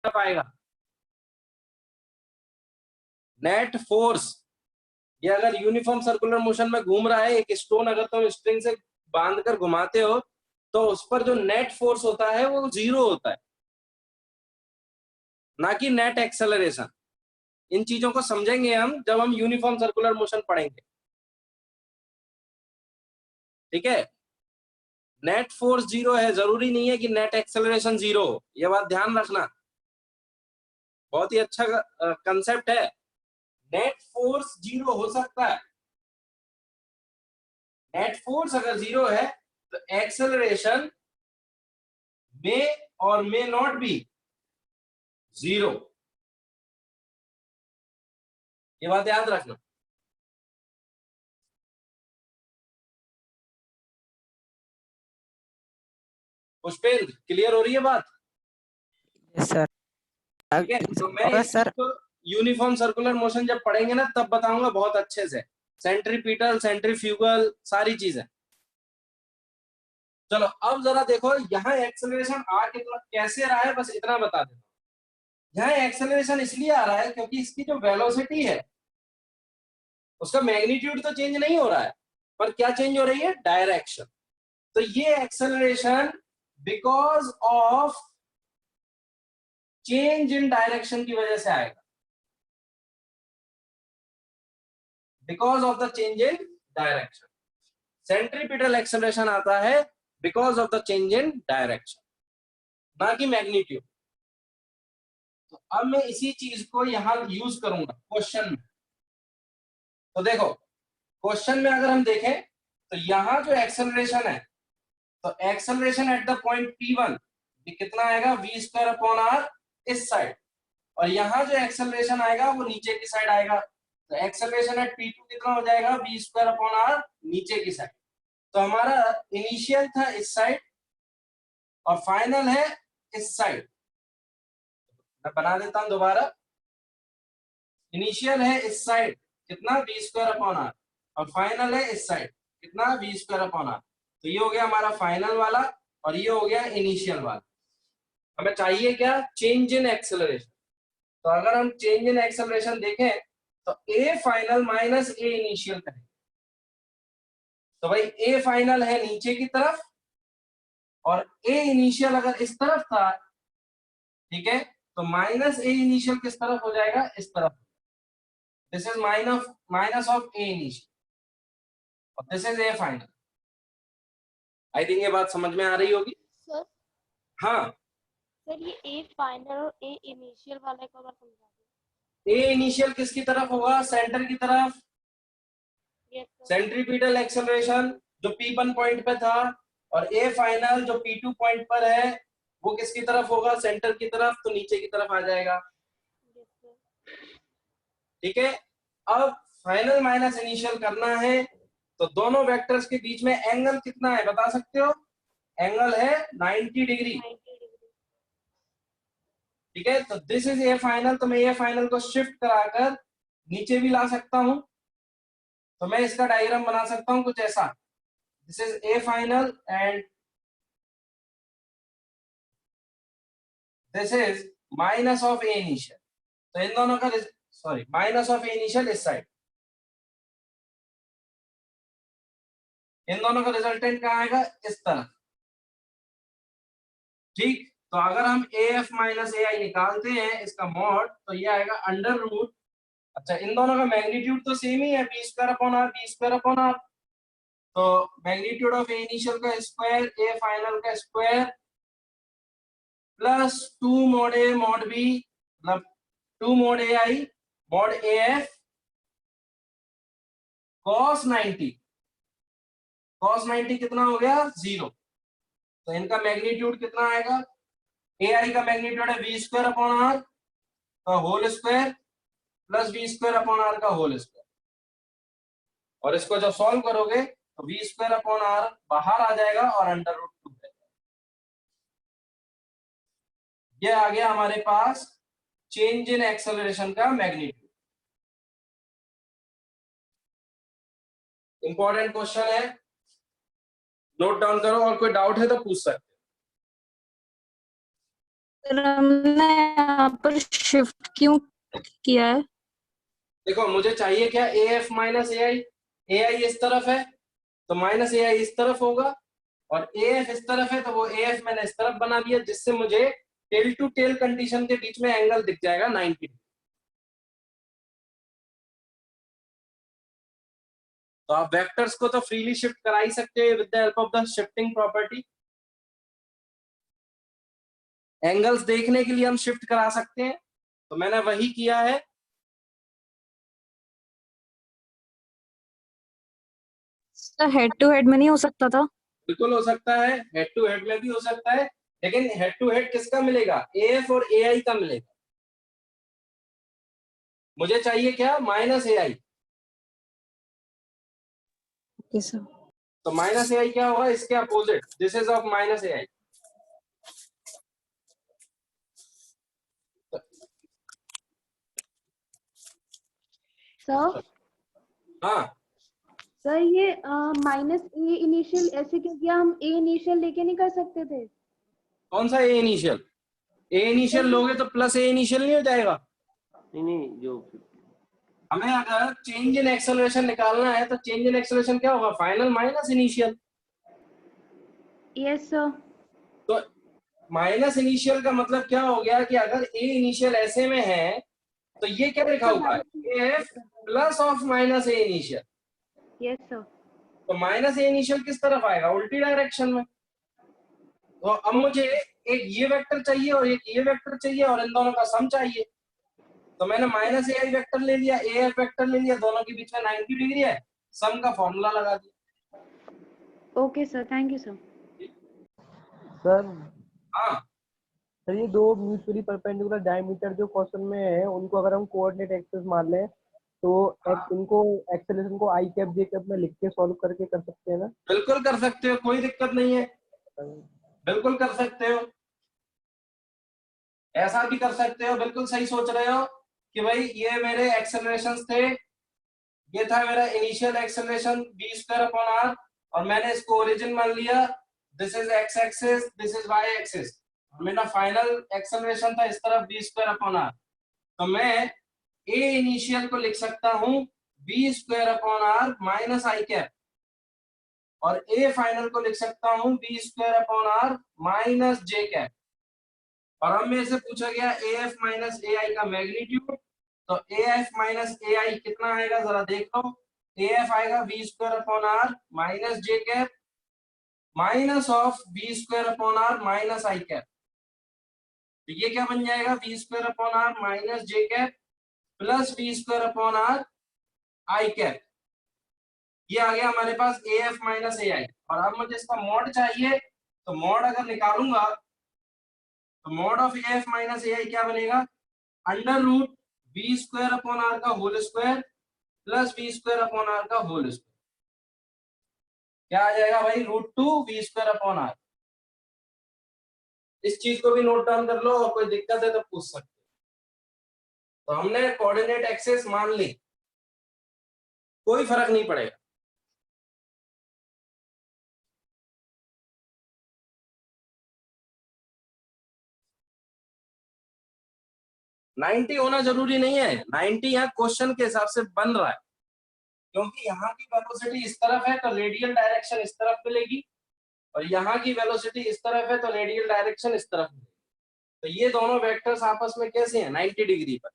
पाएगा। Net force, ये अगर यूनिफॉर्म सर्कुलर मोशन में घूम रहा है, एक स्टोन अगर तुम स्ट्रिंग से बांध कर घुमाते हो तो उस पर जो नेट फोर्स होता है वो 0 होता है, ना कि नेट एक्सेलरेशन। इन चीजों को समझेंगे हम जब हम यूनिफॉर्म सर्कुलर मोशन पढ़ेंगे, ठीक है। नेट फोर्स 0 है, जरूरी नहीं है कि नेट एक्सेलरेशन 0 हो, ये बात ध्यान रखना। बहुत ही अच्छा कंसेप्ट है। नेट फोर्स 0 हो सकता है, नेट फोर्स अगर 0 है तो एक्सेलरेशन मे और मे नॉट बी 0, ये बात याद रखना। पुष्पेंद्र, क्लियर हो रही है बात? Yes sir. ठीक है, तो मैं इस चीज को यूनिफॉर्म सर्कुलर मोशन जब पढ़ेंगे ना तब बताऊंगा बहुत अच्छे से, सेंट्रीपिटल, सेंट्रीफ्यूगल, सारी चीजें। चलो अब जरा देखो यहाँ एक्सेलरेशन आ कितना कैसे रहा है, बस इतना बता देता हूँ। यहाँ एक्सेलरेशन इसलिए आ रहा है क्योंकि इसकी जो वेलोसिटी है उसका मैग्नीट्यूड तो चेंज नहीं हो रहा है, पर क्या चेंज हो रही है? डायरेक्शन। तो ये acceleration because of change in direction की वजह से आएगा, because of the change in direction. Centripetal acceleration आता है because of the change in direction, ना कि मैग्नीट्यूड। तो अब मैं इसी चीज को यहां यूज करूंगा क्वेश्चन में। तो देखो क्वेश्चन में अगर हम देखें तो यहां जो एक्सेलरेशन है, तो acceleration at the point P1 ये कितना आएगा? v²/r इस साइड, और यहाँ जो एक्सेलरेशन आएगा वो नीचे की साइड आएगा। तो एक्सेलरेशन एट P2 कितना हो जाएगा? v²/r नीचे की साइड। तो हमारा इनिशियल था इस साइड और फाइनल है इस साइड। मैं बना देता हूं दोबारा। इनिशियल है इस साइड कितना? v²/r, और फाइनल है इस साइड कितना? v²/r। तो ये हो गया हमारा फाइनल वाला और ये हो गया इनिशियल वाला। हमें चाहिए क्या? Change in acceleration. तो अगर हम चेंज इन एक्सेलरेशन देखें तो A final minus A initial करेंगे। तो भाई ए फाइनल है नीचे की तरफ और ए इनिशियल अगर इस तरफ था, ठीक है, तो माइनस ए इनिशियल किस तरफ हो जाएगा? इस तरफ। This is minus of A initial और this is A final. I think ये बात समझ में आ रही होगी। सर हाँ सर, ये ए फाइनल और ए इनिशियल वाले को अगर समझा ए इनिशियल किसकी तरफ होगा? सेंटर की तरफ। दीजिए। Yes sir. सेंट्रीपिटल एक्सेलरेशन जो P1 पॉइंट पे था, और ए फाइनल जो P2 पॉइंट पर है वो किसकी तरफ होगा? सेंटर की तरफ, तो नीचे की तरफ आ जाएगा। Yes sir. ठीक है, अब फाइनल माइनस इनिशियल करना है तो दोनों वेक्टर्स के बीच में एंगल कितना है बता सकते हो? एंगल है 90 डिग्री। 90 डिग्री। ठीक है, तो दिस इज ए फाइनल, तो मैं ए फाइनल को शिफ्ट कराकर नीचे भी ला सकता हूं। तो मैं इसका डायग्राम बना सकता हूं कुछ ऐसा। This is A final and this is minus of A initial. तो इन दोनों का sorry minus of A initial इस साइड, इन दोनों का रिजल्टेंट कहाँ आएगा? इस तरफ। ठीक, तो अगर हम ए एफ माइनस ए आई निकालते हैं इसका मॉड, तो ये आएगा अंडर रूट। अच्छा, इन दोनों का मैग्नीट्यूड तो सेम ही है, b²/r। तो मैग्नीट्यूड ऑफ ए इनिशियल का स्क्वायर, ए फाइनल का square, plus 2 mod a mod b, मतलब 2 mod a i mod a f cos 90। cos 90 कितना हो गया? 0। तो इनका मैग्नीट्यूड कितना आएगा? ए आई का मैग्नीट्यूड है v²/r का होल स्क्वायर प्लस v²/r का होल स्क्वायर, और इसको जब सॉल्व करोगे तो v²/r बाहर आ जाएगा और अंडर रूट 2 ये आ गया हमारे पास चेंज इन एक्सेलरेशन का मैग्नीट्यूड। इंपॉर्टेंट क्वेश्चन है, नोट डाउन करो, और कोई डाउट है तो पूछ सकते सर हमने यहाँ पर शिफ्ट क्यों किया है? देखो मुझे चाहिए क्या, ए एफ माइनस ए आई इस तरफ है तो माइनस ए आई इस तरफ होगा, और ए एफ इस तरफ है तो वो ए एफ मैंने इस तरफ बना दिया, जिससे मुझे टेल टू टेल कंडीशन के बीच में एंगल दिख जाएगा 90। तो आप वेक्टर्स को तो फ्रीली शिफ्ट करा ही सकते हो with the help of the shifting property. Angles देखने के लिए हम शिफ्ट करा सकते हैं, तो मैंने वही किया है। सर हेड टू हेड में नहीं हो सकता था? बिल्कुल हो सकता है, हेड टू हेड में भी हो सकता है, लेकिन हेड टू हेड किसका मिलेगा, ए एफ और ए आई का मिलेगा। मुझे चाहिए क्या, minus A I. Okay sir. तो माइनस ए आई क्या होगा, इसके opposite, this is of minus A I. Sir हाँ, सर ये माइनस ए इनिशियल ऐसे क्यों किया? हम ए इनिशियल लेके नहीं कर सकते थे? कौन सा ए इनिशियल? ए इनिशियल लोगे तो प्लस ए इनिशियल नहीं हो जाएगा? नहीं जो हमें अगर चेंज इन एक्सेलरेशन निकालना है तो चेंज इन एक्सेलरेशन क्या होगा, final minus initial. Yes sir. तो माइनस इनिशियल का मतलब क्या हो गया कि अगर ए इनिशियल ऐसे में है तो ये क्या लिखा हुआ है, F plus of minus A initial. Yes sir. तो माइनस ए इनिशियल किस तरफ आएगा, उल्टी डायरेक्शन में। तो अब मुझे एक ये वेक्टर चाहिए और एक ये वेक्टर चाहिए और इन दोनों का सम चाहिए। तो मैंने माइनस ए आई वेक्टर ले लिया, ए एफ वेक्टर ले लिया, दोनों के बीच में 90 डिग्री है, सम का फॉर्मूला लगा दिया। Okay sir, thank you sir. Sir हाँ, सर ये दो म्यूचुअली परपेंडिकुलर डायमीटर जो क्वेश्चन में है उनको अगर हम कोऑर्डिनेट एक्सिस मान लें तो इनको एक्सेलरेशन को आई कैप जे कैप में लिख के सॉल्व करके कर सकते हैं ना? बिल्कुल कर सकते हो, कोई दिक्कत नहीं है, बिल्कुल कर सकते हो। ऐसा भी कर सकते हो, बिल्कुल सही सोच रहे हो कि भाई ये मेरे एक्सेलरेशंस थे, ये था मेरा initial acceleration v square upon R, और मैंने इसको ओरिजिन मान लिया, this is X axis, this is Y axis, मेरा फाइनल एक्सेलरेशन था इस तरफ v स्क्वायर अपॉन आर। तो मैं a इनिशियल को लिख सकता हूं v square upon R minus I cap, और a फाइनल को लिख सकता हूं v square upon R minus J cap. और अब मेरे से पूछा गया ए एफ माइनस ए आई का मैग्नीट्यूड, तो ए एफ माइनस ए आई कितना आएगा जरा देख लो। ए एफ आएगा V square upon R minus J cap minus of V square upon R minus I cap. तो ये क्या बन जाएगा, V square upon R minus J cap plus V square upon R I cap. ये आ गया हमारे पास ए एफ माइनस ए आई। और अब मुझे इसका मॉड चाहिए, तो मॉड अगर निकालूंगा तो mod of A F minus A I क्या बनेगा, under root V square upon R का whole square plus V square upon R का होल स्क्वायर। क्या आ जाएगा भाई, root two V square upon R. इस चीज को भी नोट डाउन कर लो, और कोई दिक्कत है तो पूछ सकते हो। तो हमने कोऑर्डिनेट एक्सिस मान ली, कोई फर्क नहीं पड़ेगा। नाइनटी होना जरूरी नहीं है, 90 यहाँ क्वेश्चन के हिसाब से बन रहा है, क्योंकि यहाँ की वेलोसिटी इस तरफ है तो रेडियल डायरेक्शन इस तरफ मिलेगी, और यहाँ की वेलोसिटी इस तरफ है तो रेडियल डायरेक्शन इस तरफ मिलेगी। तो ये दोनों वेक्टर्स आपस में कैसे हैं, 90 डिग्री पर।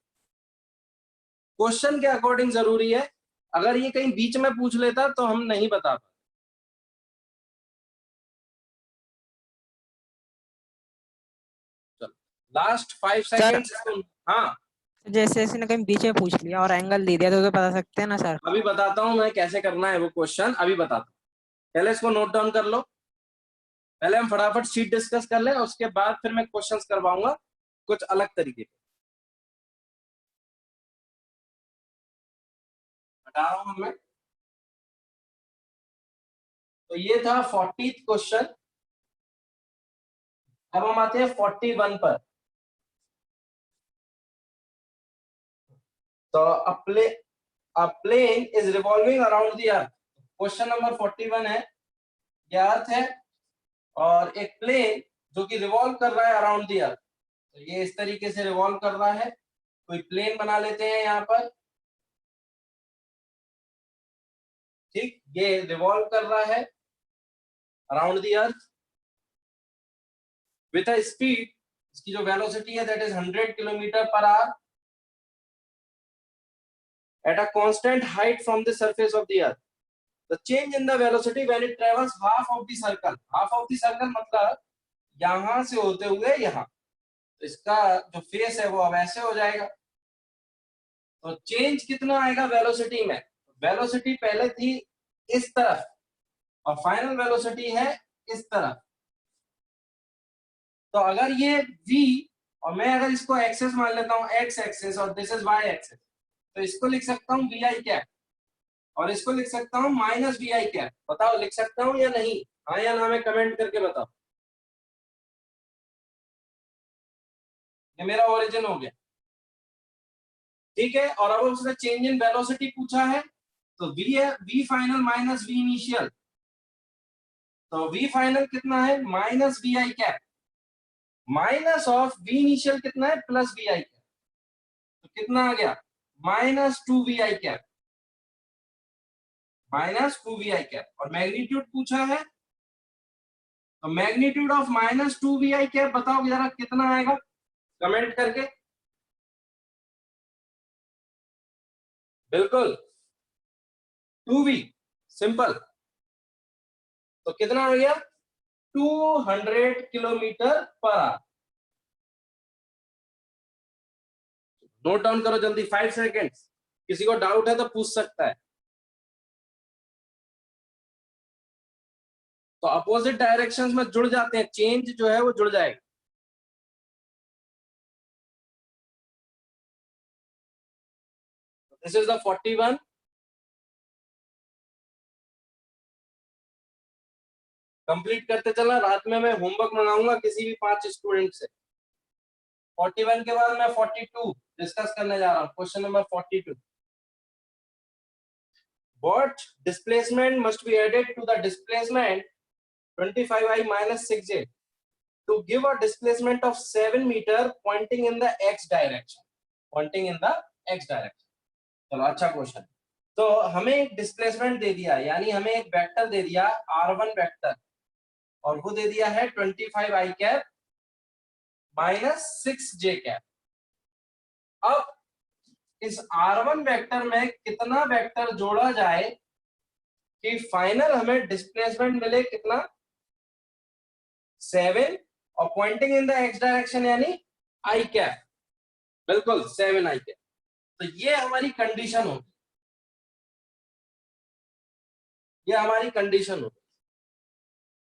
क्वेश्चन के अकॉर्डिंग जरूरी है, अगर ये कहीं बीच में पूछ लेता तो हम नहीं बता पाते। Last 5 seconds. हाँ, जैसे इसने कहीं बीच में पूछ लिया और एंगल दे दिया तो बता सकते हैं ना सर? अभी बताता हूँ मैं कैसे करना है वो क्वेश्चन, अभी बताता हूँ। पहले इसको नोट डाउन कर लो, पहले हम फटाफट शीट डिस्कस कर लें, उसके बाद फिर मैं क्वेश्चंस करवाऊंगा कुछ अलग तरीके से। बता रहा हूं मैं। तो ये था 40th क्वेश्चन। अब हम आते हैं 41 पर। तो a plane is revolving around the earth। Question number 41 है, ये अर्थ है और एक प्लेन जो कि रिवॉल्व कर रहा है अराउंड द अर्थ। तो ये इस तरीके से रिवॉल्व कर रहा है। कोई प्लेन बना लेते हैं यहाँ पर, ठीक, ये रिवॉल्व कर रहा है around the earth with a speed, इसकी जो वेलोसिटी है that is 100 kilometre per hour at a constant height from the surface of the earth. The change in the velocity when it travels half of the circle. Half of the circle मतलब यहां से होते हुए यहाँ, तो इसका जो face है वो अब ऐसे हो जाएगा। तो चेंज कितना आएगा वेलोसिटी में? वेलोसिटी पहले थी इस तरफ और फाइनल वेलोसिटी है इस तरफ। तो अगर ये v और मैं अगर इसको एक्सेस मान लेता हूं, x एक्सेस, और दिस इज y एक्सेस, तो इसको लिख सकता हूं vi कैप और इसको लिख सकता हूं माइनस vi कैप। बताओ लिख सकता हूं या नहीं? हाँ या ना में कमेंट करके बताओ। ये मेरा ओरिजिन हो गया, ठीक है। और अब उसने चेंज इन वेलोसिटी पूछा है, तो v है v final minus v initial. तो v फाइनल कितना है? Minus vi cap minus of v initial कितना है? Plus vi cap. तो कितना आ गया? Minus 2vi cap, minus 2vi cap. और मैग्नीट्यूड पूछा है, तो magnitude of minus 2vi cap बताओ जरा कितना आएगा, कमेंट करके। बिल्कुल 2v, सिंपल। तो कितना आ गया? 200 kilometre per hour. Note down करो जल्दी, 5 सेकेंड्स। किसी को डाउट है तो पूछ सकता है। तो अपोजिट डायरेक्शंस में जुड़ जाते हैं, चेंज जो है वो जुड़ जाएगा। This is the 41। कंप्लीट करते चला, रात में मैं होमवर्क मंगाऊंगा किसी भी 5 स्टूडेंट से। 41 के बाद मैं 42 डिस्कस करने जा रहा हूं। Question number 42। What displacement must be added to the displacement 25i minus 6j to give a displacement of 7 meter pointing in the x direction? Pointing in the x direction. चलो अच्छा क्वेश्चन। तो हमें एक displacement दे दिया, यानी हमें एक vector दे दिया r1 वेक्टर, और वो दे दिया है 25i cap minus 6j cap. अब इस r1 वेक्टर में कितना वेक्टर जोड़ा जाए कि फाइनल हमें डिस्प्लेसमेंट मिले कितना? 7 और pointing in the x direction यानी i कैप, बिल्कुल 7i कैप। तो ये हमारी कंडीशन होगी, ये हमारी कंडीशन होगी।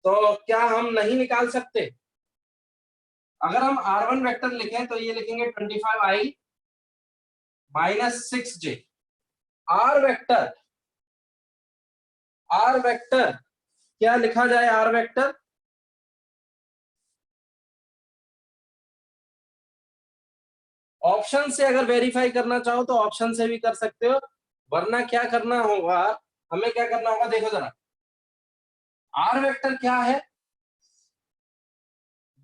तो क्या हम नहीं निकाल सकते? अगर हम r1 वेक्टर लिखें तो ये लिखेंगे 25i minus 6j। r vector क्या लिखा जाए? r वेक्टर ऑप्शन से अगर वेरीफाई करना चाहो तो ऑप्शन से भी कर सकते हो, वरना क्या करना होगा, हमें क्या करना होगा देखो जरा। r वेक्टर क्या है?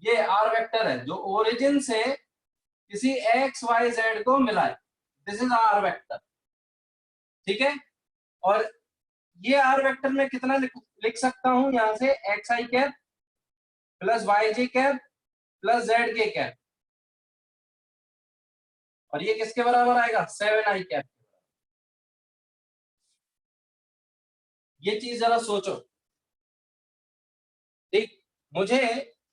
ये r वेक्टर है जो ओरिजिन से किसी x y z को मिला है। दिस इज r वेक्टर, ठीक है। और ये r वेक्टर में कितना लिख सकता हूं? यहां से xi cap plus yj cap plus zk cap, और ये किसके बराबर आएगा? 7i cap. ये चीज जरा सोचो, ठीक। मुझे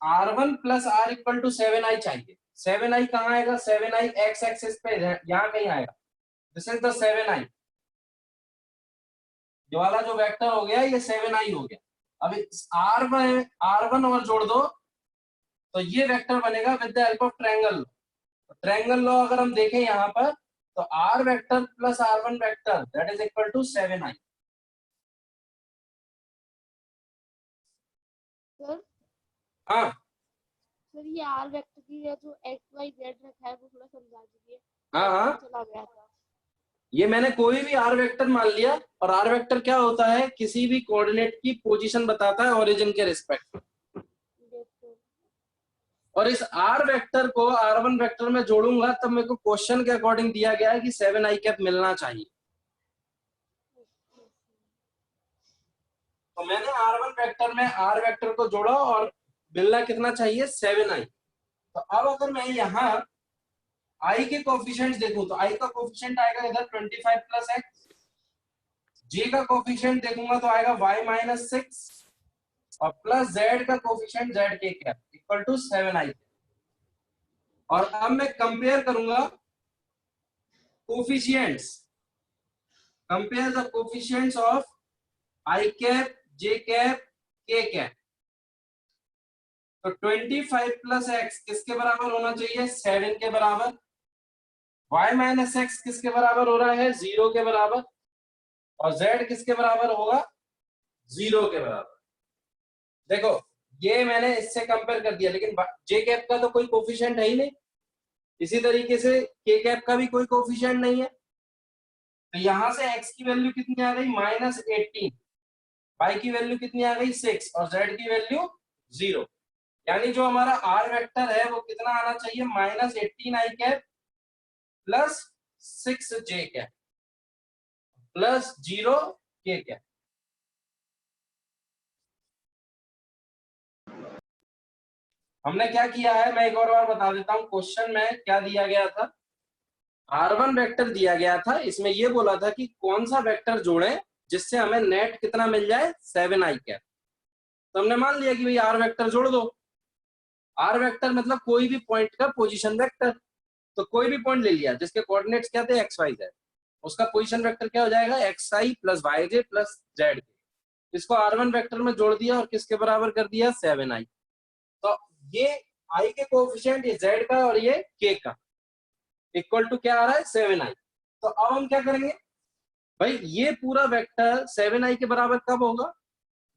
r1 plus r equal to 7i चाहिए। 7i कहाँ आएगा? 7i x एक्सिस पे यहाँ कहीं आएगा। This is the 7i। ये वाला जो वेक्टर हो गया ये 7i हो गया। अब r1 और जोड़ दो तो ये वेक्टर बनेगा with the help of triangle. Triangle law अगर हम देखें यहाँ पर तो r vector plus r1 vector that is equal to 7i। Sir हाँ सर ये आर वेक्टर की जो एक्स वाई जेड रखा है वो थोड़ा समझा दीजिए। हाँ चला गया था। ये मैंने कोई भी r वेक्टर मान लिया, और r वेक्टर क्या होता है? किसी भी कोऑर्डिनेट की पोजीशन बताता है ओरिजिन के रिस्पेक्ट। और इस r वेक्टर को r1 वेक्टर में जोड़ूंगा तब मेरे को क्वेश्चन के अकॉर्डिंग दिया गया है कि 7 i कैप मिलना चाहिए। तो मैंने r1 वेक्टर में r वेक्टर को जोड़ा और मिलना कितना चाहिए 7 i। तो अब अगर मैं यहाँ i के कोफिशिएंट्स देखूं तो i का कोफिशिएंट आएगा इधर 25 प्लस x, j का कोफिशिएंट देखूंगा तो आएगा y माइनस 6 और प्लस z का कोफिशिएंट z के कैप इक्वल टू 7 i। और अब मैं कंपेयर करूंगा coefficients, compare the coefficients of i cap, j cap, k cap. तो 25 प्लस x किसके बराबर होना चाहिए 7 के बराबर, y माइनस x किसके बराबर हो रहा है 0 के बराबर और z किसके बराबर होगा 0 के बराबर। देखो ये मैंने इससे कंपेयर कर दिया, लेकिन j कैप का तो कोई कोफिशिएंट है ही नहीं, इसी तरीके से k कैप का भी कोई कोफिशिएंट नहीं है। तो यहां से x की वैल्यू कितनी आ गई -18, y की वैल्यू कितनी आ गई 6 और z की वैल्यू 0। यानी जो हमारा r वेक्टर है वो कितना आना चाहिए -18 i cap plus 6 j cap plus 0 k cap. हमने क्या किया है मैं एक और बार बता देता हूं, क्वेश्चन में क्या दिया गया था, r1 वेक्टर दिया गया था, इसमें ये बोला था कि कौन सा वेक्टर जोड़ें जिससे हमें नेट कितना मिल जाए 7 i कैप। तो हमने मान लिया कि भाई r वेक्टर जोड़ दो, r वेक्टर मतलब कोई भी पॉइंट का पोजीशन वेक्टर। तो कोई भी पॉइंट ले लिया जिसके कोऑर्डिनेट्स क्या थे x y z, उसका पोजीशन वेक्टर क्या हो जाएगा xi plus yj plus z। इसको r1 वेक्टर में जोड़ दिया और किसके बराबर कर दिया 7 i। तो ये i के कोएफिशिएंट ये z का और ये k का इक्वल टू क्या आ रहा है 7 i। तो अब हम क्या करेंगे भाई, ये पूरा वेक्टर 7 i के बराबर कब होगा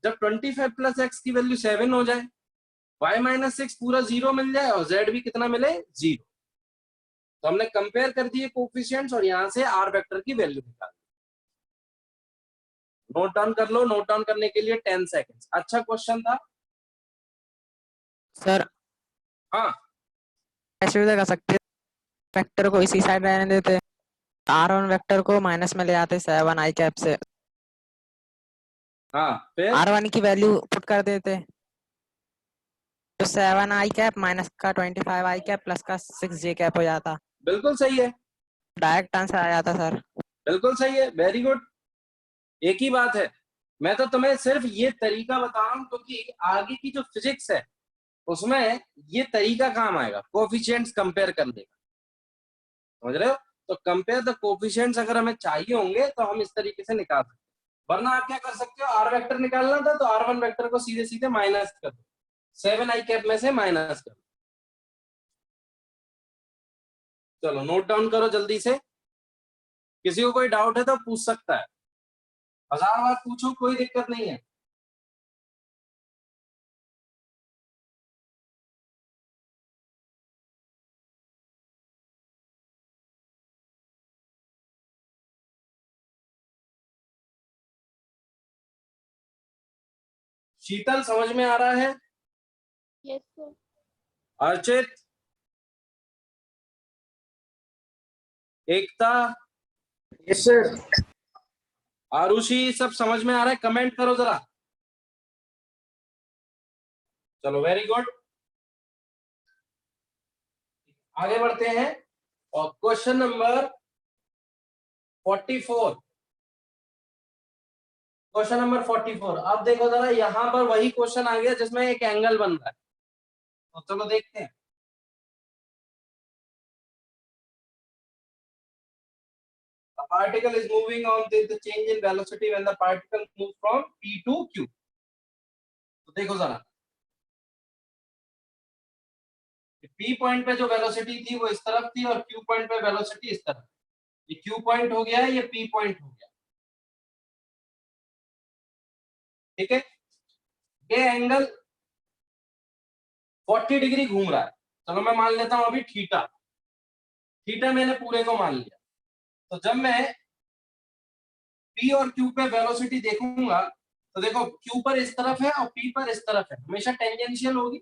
जब 25 प्लस x की वैल्यू 7 हो जाए, y माइनस 6 पूरा 0 मिल जाए और z भी कितना मिले 0। तो हमने कंपेयर कर दिए कोफिशिएंट्स और यहां से r वेक्टर की वैल्यू निकाल दी। नोट डाउन कर लो, नोट डाउन करने के लिए 10 सेकंड्स। अच्छा क्वेश्चन था सर। हाँ ऐसे भी तो कर सकते, वेक्टर को इसी साइड रहने देते, r1 वेक्टर को माइनस में ले आते 7 i कैप से, हाँ फिर r1 की वैल्यू पुट कर देते तो 7 i कैप माइनस का 25 i कैप प्लस का 6 j कैप हो जाता, बिल्कुल सही है, डायरेक्ट आंसर आ जाता सर। बिल्कुल सही है, वेरी गुड। एक ही बात है, मैं तो तुम्हें सिर्फ ये तरीका बता रहा हूं क्योंकि आगे की जो फिजिक्स है उसमें ये तरीका काम आएगा कोफिशिएंट्स कंपेयर करने का, समझ रहे हो। तो कंपेयर द कोफिशिएंट्स अगर हमें चाहिए होंगे तो हम इस तरीके से निकाल सकते हैं, वरना आप क्या कर सकते हो आर वेक्टर निकालना था तो r1 वेक्टर को सीधे सीधे माइनस कर दो, 7 i कैप में से माइनस कर दो। चलो नोट डाउन करो जल्दी से, किसी को कोई डाउट है तो पूछ सकता है, 1000 बार पूछो कोई दिक्कत नहीं है। शीतल समझ में आ रहा है? Yes sir. Archit, Ekta, yes sir. Arushi, सब समझ में आ रहा है? कमेंट करो जरा। चलो वेरी गुड, आगे बढ़ते हैं और क्वेश्चन नंबर 44। क्वेश्चन नंबर 44, अब देखो जरा, यहां पर वही क्वेश्चन आ गया जिसमें एक एंगल बन रहा है, तो चलो देखते हैं। A particle is moving on with the change in velocity when the particle moves from P to Q। तो देखो जरा, P पॉइंट पे जो वेलोसिटी थी वो इस तरफ थी और Q पॉइंट पे वेलोसिटी इस तरफ। ये Q पॉइंट हो गया, ये P पॉइंट हो गया, ठीक है। ये एंगल 40 डिग्री घूम रहा है, चलो मैं मान लेता हूं अभी थीटा, थीटा मैंने पूरे को मान लिया। तो जब मैं P और Q पे वेलोसिटी देखूंगा तो देखो Q पर इस तरफ है और P पर इस तरफ है, हमेशा टेंजेंशियल होगी।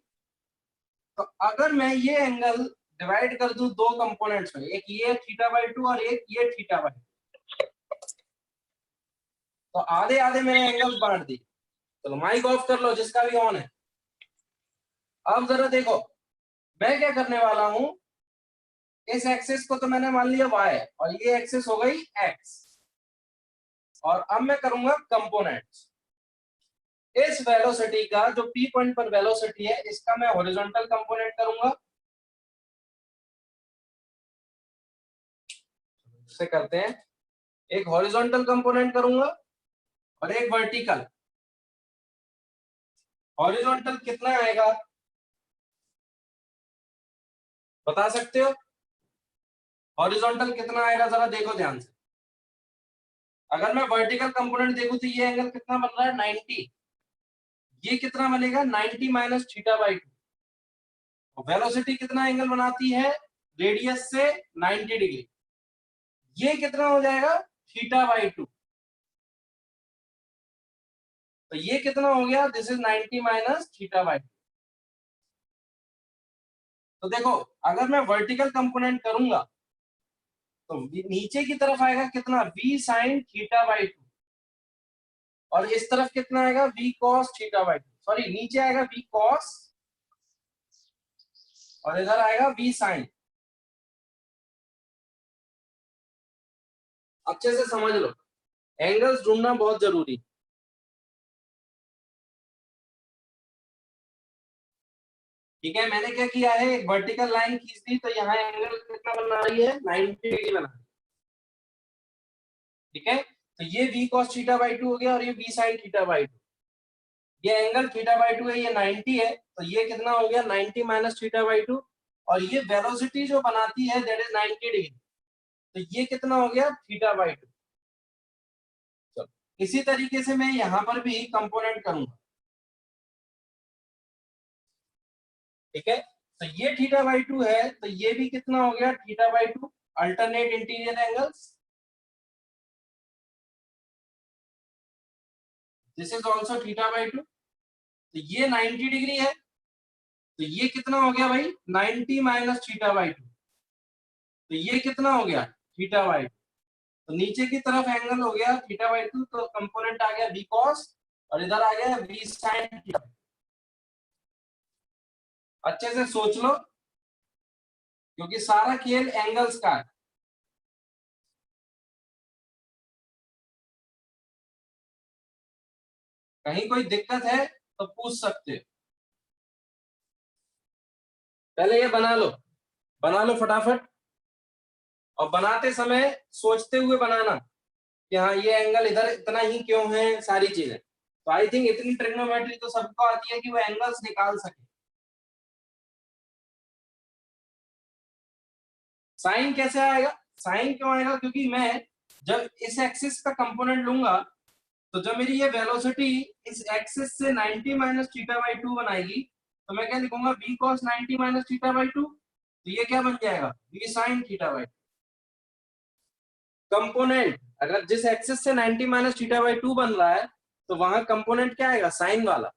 तो तो अगर मैं ये एंगल डिवाइड कर दूं दो कंपोनेंट्स में, एक ये θ/2 और एक ये θ/2, तो आधे आधे मैंने एंगल्स बांट दी। चलो माइक ऑफ कर लो जिसका भी ऑन है। अब जरा देखो मैं क्या करने वाला हूं, इस एक्सिस को तो मैंने मान लिया y और ये एक्सिस हो गई x, और अब मैं करूंगा कंपोनेंट्स। इस वेलोसिटी का जो p पॉइंट पर वेलोसिटी है इसका मैं हॉरिजॉन्टल कंपोनेंट करूंगा। से करते हैं, एक हॉरिजॉन्टल कंपोनेंट करूंगा और एक वर्टिकल। हॉरिजॉन्टल कितना आएगा बता सकते हो? हॉरिजॉन्टल कितना आएगा जरा देखो ध्यान से। अगर मैं वर्टिकल कंपोनेंट देखूं तो ये एंगल कितना बन रहा है 90, ये कितना बनेगा 90 माइनस θ/2। वेलोसिटी कितना एंगल बनाती है रेडियस से 90 डिग्री, ये कितना हो जाएगा θ/2। तो ये कितना हो गया, दिस इज 90 माइनस θ/2। तो देखो अगर मैं वर्टिकल कंपोनेंट करूंगा तो नीचे की तरफ आएगा कितना v sin θ/2, और इस तरफ कितना आएगा v cos θ/2। सॉरी नीचे आएगा v cos और इधर आएगा v sin। अच्छे से समझ लो, एंगल्स ढूंढना बहुत जरूरी। ठीक है, मैंने क्या किया है, एक वर्टिकल लाइन खींच दी तो यहाँ एंगल कितना बना रही है 90 डिग्री बना रही है। ठीक है, तो ये v cos θ/2 हो गया और ये v sin θ/2। ये एंगल θ/2 है, ये 90 है, तो ये कितना हो गया 90 माइनस θ/2, और ये वेलोसिटी जो बनाती है दैट इज 90 डिग्री, तो ये कितना हो गया θ/2। चलो इसी तरीके से मैं यहाँ पर भी कंपोनेंट करूंगा। ठीक है, तो ये θ/2 है, तो ये भी कितना हो गया θ/2, alternate interior angles. This is also θ/2, तो ये 90 डिग्री है, तो ये कितना हो गया भाई 90 माइनस θ/2, तो ये कितना हो गया θ/2। तो नीचे की तरफ एंगल हो गया θ/2, तो कंपोनेंट आ गया v cos और इधर आ गया v sin θ। अच्छे से सोच लो क्योंकि सारा खेल एंगल्स का है। कहीं कोई दिक्कत है तो पूछ सकते हो। पहले ये बना लो फटाफट, और बनाते समय सोचते हुए बनाना कि हाँ ये एंगल इधर इतना ही क्यों है, सारी चीजें। तो आई थिंक इतनी ट्रिग्नोमेट्री तो सबको आती है कि वो एंगल्स निकाल सके। साइन कैसे आएगा, साइन क्यों आएगा, क्योंकि मैं जब इस एक्सिस का कंपोनेंट लूंगा तो जब मेरी ये वेलोसिटी इस एक्सिस से 90 माइनस θ/2 बनाएगी, तो मैं क्या लिखूंगा v cos 90 माइनस θ/2, तो ये क्या बन जाएगा v sin θ/2। कंपोनेंट अगर जिस एक्सिस से 90 माइनस θ/2 बन रहा है तो वहां कंपोनेंट क्या आएगा साइन वाला।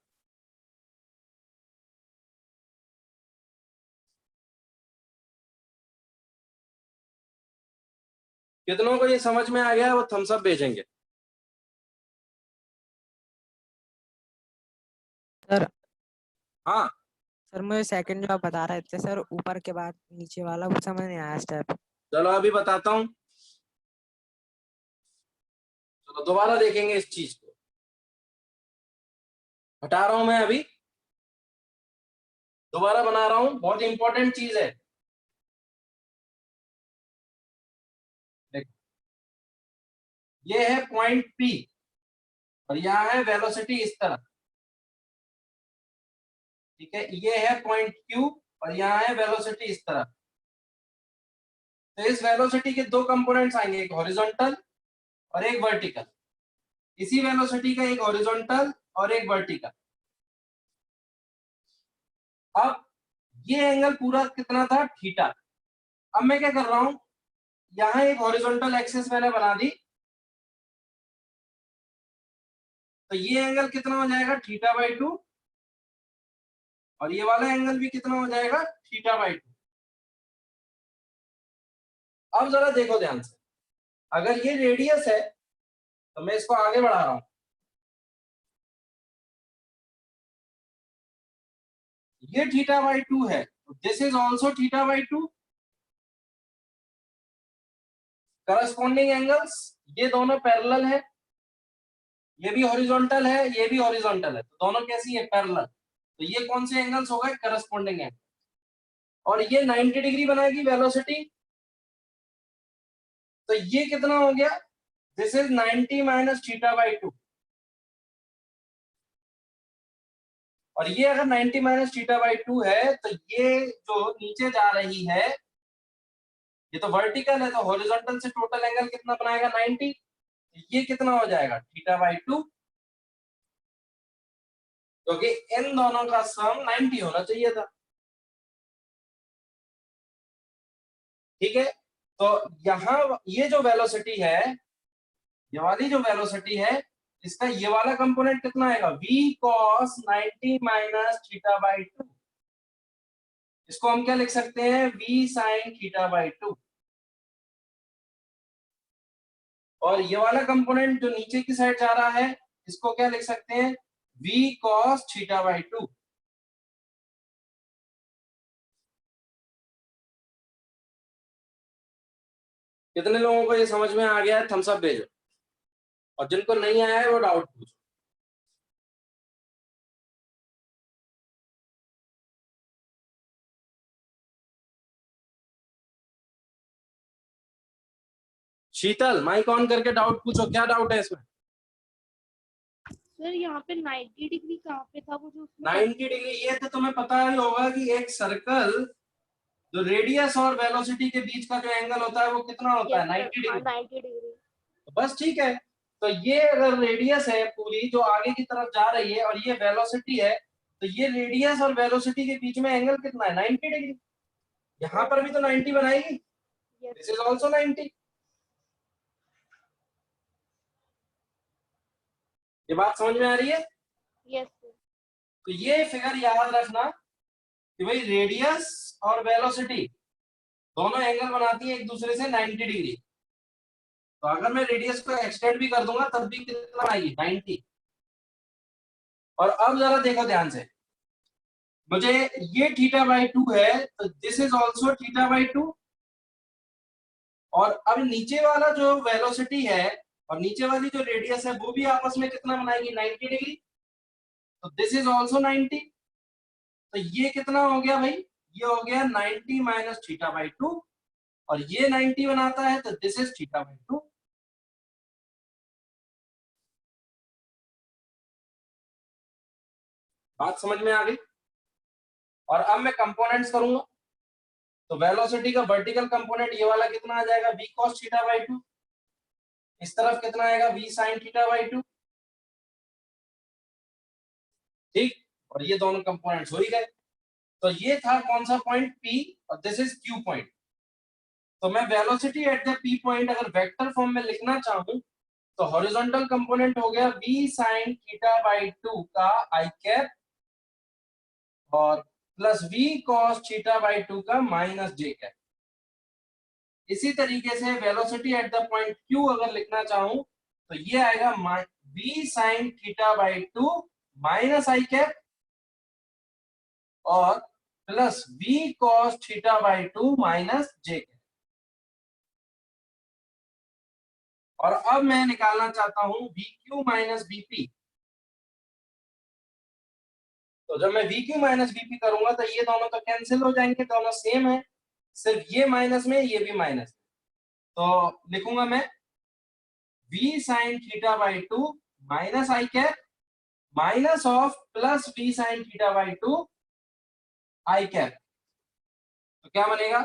कितनों को ये समझ में आ गया है वो थम्स अप भेजेंगे। सर हाँ सर मुझे सेकंड जो आप बता रहे थे सर, ऊपर के बाद नीचे वाला, वो समझ नहीं आया स्टेप। चलो अभी बताता हूं, चलो दोबारा देखेंगे इस चीज को। हटा रहा हूं मैं, अभी दोबारा बना रहा हूं, बहुत इंपॉर्टेंट चीज है। देखो ये है पॉइंट P और यहाँ है वेलोसिटी इस तरह। ठीक है, ये है पॉइंट Q और यहाँ है वेलोसिटी इस तरह। तो इस वेलोसिटी के दो कंपोनेंट्स आएंगे, एक हॉरिजॉन्टल और एक वर्टिकल। इसी वेलोसिटी का एक हॉरिजॉन्टल और एक वर्टिकल। अब ये एंगल पूरा कितना था थीटा। अब मैं क्या कर रहा हूं, यहाँ एक हॉरिजॉन्टल एक्सिस मैंने बना दी, तो ये एंगल कितना हो जाएगा θ/2, और ये वाला एंगल भी कितना हो जाएगा, θ/2। अब जरा देखो ध्यान से, अगर ये रेडियस है तो मैं इसको आगे बढ़ा रहा हूं, ये θ/2 है, this is also θ/2। Corresponding angles, ये दोनों पैरेलल है, ये भी हॉरिजॉन्टल है, ये भी हॉरिजॉन्टल है, तो दोनों कैसी है, पैरेलल। तो ये कौन से एंगल्स हो गए, करस्पॉन्डिंग एंगल। और ये 90 डिग्री बनाएगी वेलोसिटी, तो ये कितना हो गया, दिस इज 90 माइनस θ/2। और ये अगर 90 माइनस θ/2 है तो ये जो नीचे जा रही है ये तो वर्टिकल है, तो हॉरिजॉन्टल से टोटल एंगल कितना बनाएगा, 90। ये कितना हो जाएगा, θ/2, क्योंकि इन दोनों का सम 90 होना चाहिए था। ठीक है, तो यहां ये जो वेलोसिटी है, ये वाली जो वेलोसिटी है, इसका ये वाला कंपोनेंट कितना आएगा, v cos 90 माइनस θ/2। इसको हम क्या लिख सकते हैं, v sin θ/2। और ये वाला कंपोनेंट जो नीचे की साइड जा रहा है, इसको क्या लिख सकते हैं, v cos θ/2। कितने लोगों को ये समझ में आ गया है, थम्स अप भेजो, और जिनको नहीं आया है वो डाउट पूछो। शीतल, माइक ऑन करके डाउट पूछो, क्या डाउट है इसमें। सर यहाँ पे 90 डिग्री कहाँ पे था, वो जो 90 डिग्री, ये तो तुम्हें पता ही होगा कि एक सर्कल जो रेडियस और वेलोसिटी के बीच का जो एंगल होता है वो कितना होता है, 90 डिग्री। 90 डिग्री। तो बस ठीक है, तो ये अगर रेडियस है पूरी जो आगे की तरफ जा रही है और ये वेलोसिटी है, तो ये रेडियस और वेलोसिटी के बीच में एंगल कितना है, 90 डिग्री। यहाँ पर भी तो 90 बनाएगी, दिस इज ऑल्सो 90। ये बात समझ में आ रही है। Yes sir. तो ये फिगर याद रखना कि भाई रेडियस और वेलोसिटी दोनों एंगल बनाती है एक दूसरे से 90 डिग्री। तो अगर मैं रेडियस को एक्सटेंड भी कर दूंगा तब भी कितना आएगी, 90। और अब जरा देखो ध्यान से, मुझे ये θ/2 है, तो दिस इज ऑल्सो θ/2। और अब नीचे वाला जो वेलोसिटी है और नीचे वाली जो रेडियस है वो भी आपस में कितना बनाएगी, 90 डिग्री। तो दिस इज ऑल्सो 90। तो ये कितना हो गया भाई, ये हो गया 90 माइनस θ/2, और ये 90 बनाता है, तो दिस इज θ/2। बात समझ में आ गई। और अब मैं कंपोनेंट्स करूंगा, तो वेलोसिटी का वर्टिकल कंपोनेंट ये वाला कितना आ जाएगा, v cos θ/2। इस तरफ कितना आएगा, v sin θ/2। ठीक, और ये दोनों कंपोनेंट्स हो ही गए। तो ये था कौन सा पॉइंट, P, और दिस इज Q पॉइंट। तो मैं velocity at the P point अगर वेक्टर फॉर्म में लिखना चाहूं तो हॉरिजॉन्टल कंपोनेंट हो गया v sin θ/2 का i कैप, और प्लस v cos θ/2 का माइनस j कैप। इसी तरीके से velocity at the point Q अगर लिखना चाहूं तो ये आएगा v sin θ/2 minus i cap, और plus v cos θ/2 minus j cap. और अब मैं निकालना चाहता हूं VQ माइनस VP। तो जब मैं VQ माइनस VP करूंगा तो ये दोनों तो कैंसिल हो जाएंगे, दोनों सेम है, सिर्फ ये माइनस में ये भी माइनस। तो लिखूंगा मैं v sin θ/2 minus i cap minus of plus v sin θ/2 i cap. तो क्या बनेगा,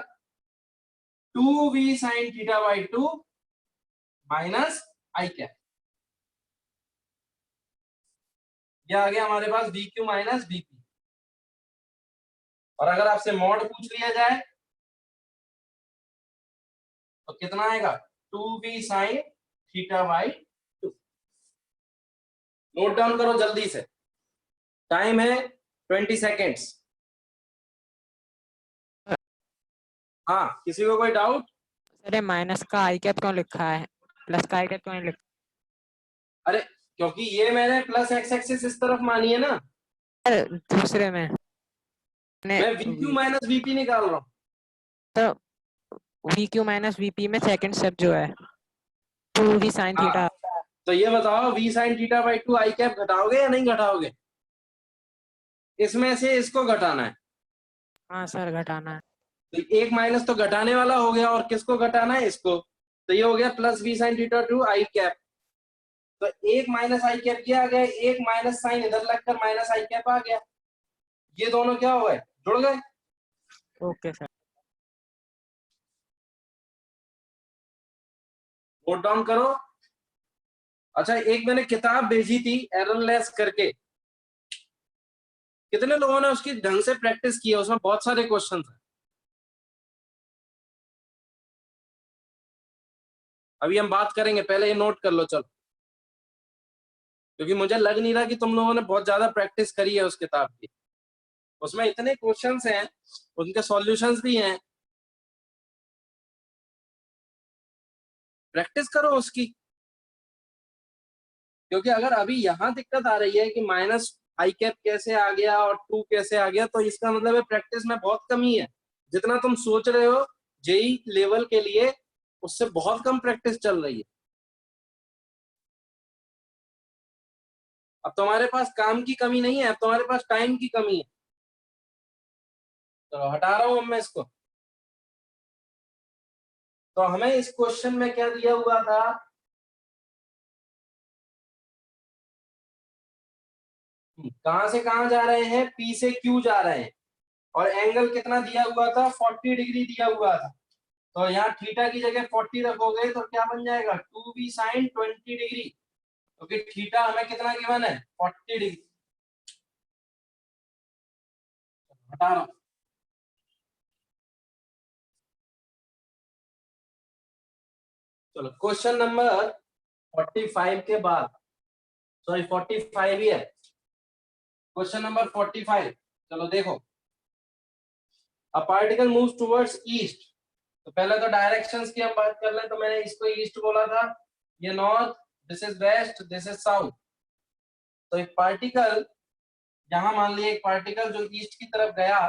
2v sin θ/2 minus i cap. ये आ गया हमारे पास VQ माइनस VP। और अगर आपसे मॉड पूछ लिया जाए तो कितना आएगा, 2v sin θ/2। नोट डाउन करो जल्दी से, टाइम है 20 सेकेंड्स। हाँ, किसी को कोई डाउट? सर ये माइनस का आई कैप क्यों लिखा है, प्लस का आई कैप क्यों नहीं लिखा? अरे क्योंकि ये मैंने प्लस एक्स एक्सिस इस तरफ मानी है ना, सर दूसरे में मैं VQ माइनस VP निकाल रहा हूँ। तो VQ माइनस VP में सेकंड स्टेप जो है 2V sin थीटा। हाँ, तो ये बताओ V sin theta by 2 I cap घटाओगे या नहीं घटाओगे? इसमें से इसको घटाना है, हाँ सर घटाना है। तो एक माइनस तो घटाने वाला हो गया, और किसको घटाना है? इसको। तो ये हो गया plus V sin theta 2 I cap. तो एक माइनस आई कैप ये आ गया, एक माइनस साइन इधर लगकर माइनस आई कैप आ गया, ये दोनों क्या हो गए? जुड़ गए। Okay sir. नोट डाउन करो। अच्छा, एक मैंने किताब भेजी थी एरनलेस करके, कितने लोगों ने उसकी ढंग से प्रैक्टिस की है? उसमें बहुत सारे क्वेश्चन हैं। अभी हम बात करेंगे, पहले ये नोट कर लो चलो, क्योंकि मुझे लग नहीं रहा कि तुम लोगों ने बहुत ज्यादा प्रैक्टिस करी है उस किताब की। उसमें इतने क्वेश्चंस हैं, उनके सॉल्यूशंस भी हैं, प्रैक्टिस करो उसकी। क्योंकि अगर अभी यहाँ दिक्कत आ रही है कि माइनस आई कैप कैसे आ गया और 2 कैसे आ गया, तो इसका मतलब है प्रैक्टिस में बहुत कमी है। जितना तुम सोच रहे हो जेई लेवल के लिए, उससे बहुत कम प्रैक्टिस चल रही है। अब तुम्हारे पास काम की कमी नहीं है, अब तुम्हारे पास टाइम की कमी है। चलो हटा रहा हूं अब मैं इसको। तो हमें इस क्वेश्चन में क्या दिया हुआ था? कहां से कहां जा रहे हैं? P से Q जा रहे हैं, और एंगल कितना दिया हुआ था? 40 डिग्री दिया हुआ था। तो यहाँ थीटा की जगह 40 रखोगे तो क्या बन जाएगा? 2V sin 20 डिग्री, क्योंकि थीटा हमें कितना गिवन है? 40 डिग्री। हटा रहा हूं। चलो क्वेश्चन नंबर 45 के बाद, सॉरी 45 ही है, क्वेश्चन नंबर 45। चलो देखो, a particle moves towards east. तो पहले तो डायरेक्शंस की हम बात कर रहे हैं, तो मैंने इसको ईस्ट बोला था, ये north, this is west, this is south. तो एक पार्टिकल, यहां मान लिया एक पार्टिकल जो ईस्ट की तरफ गया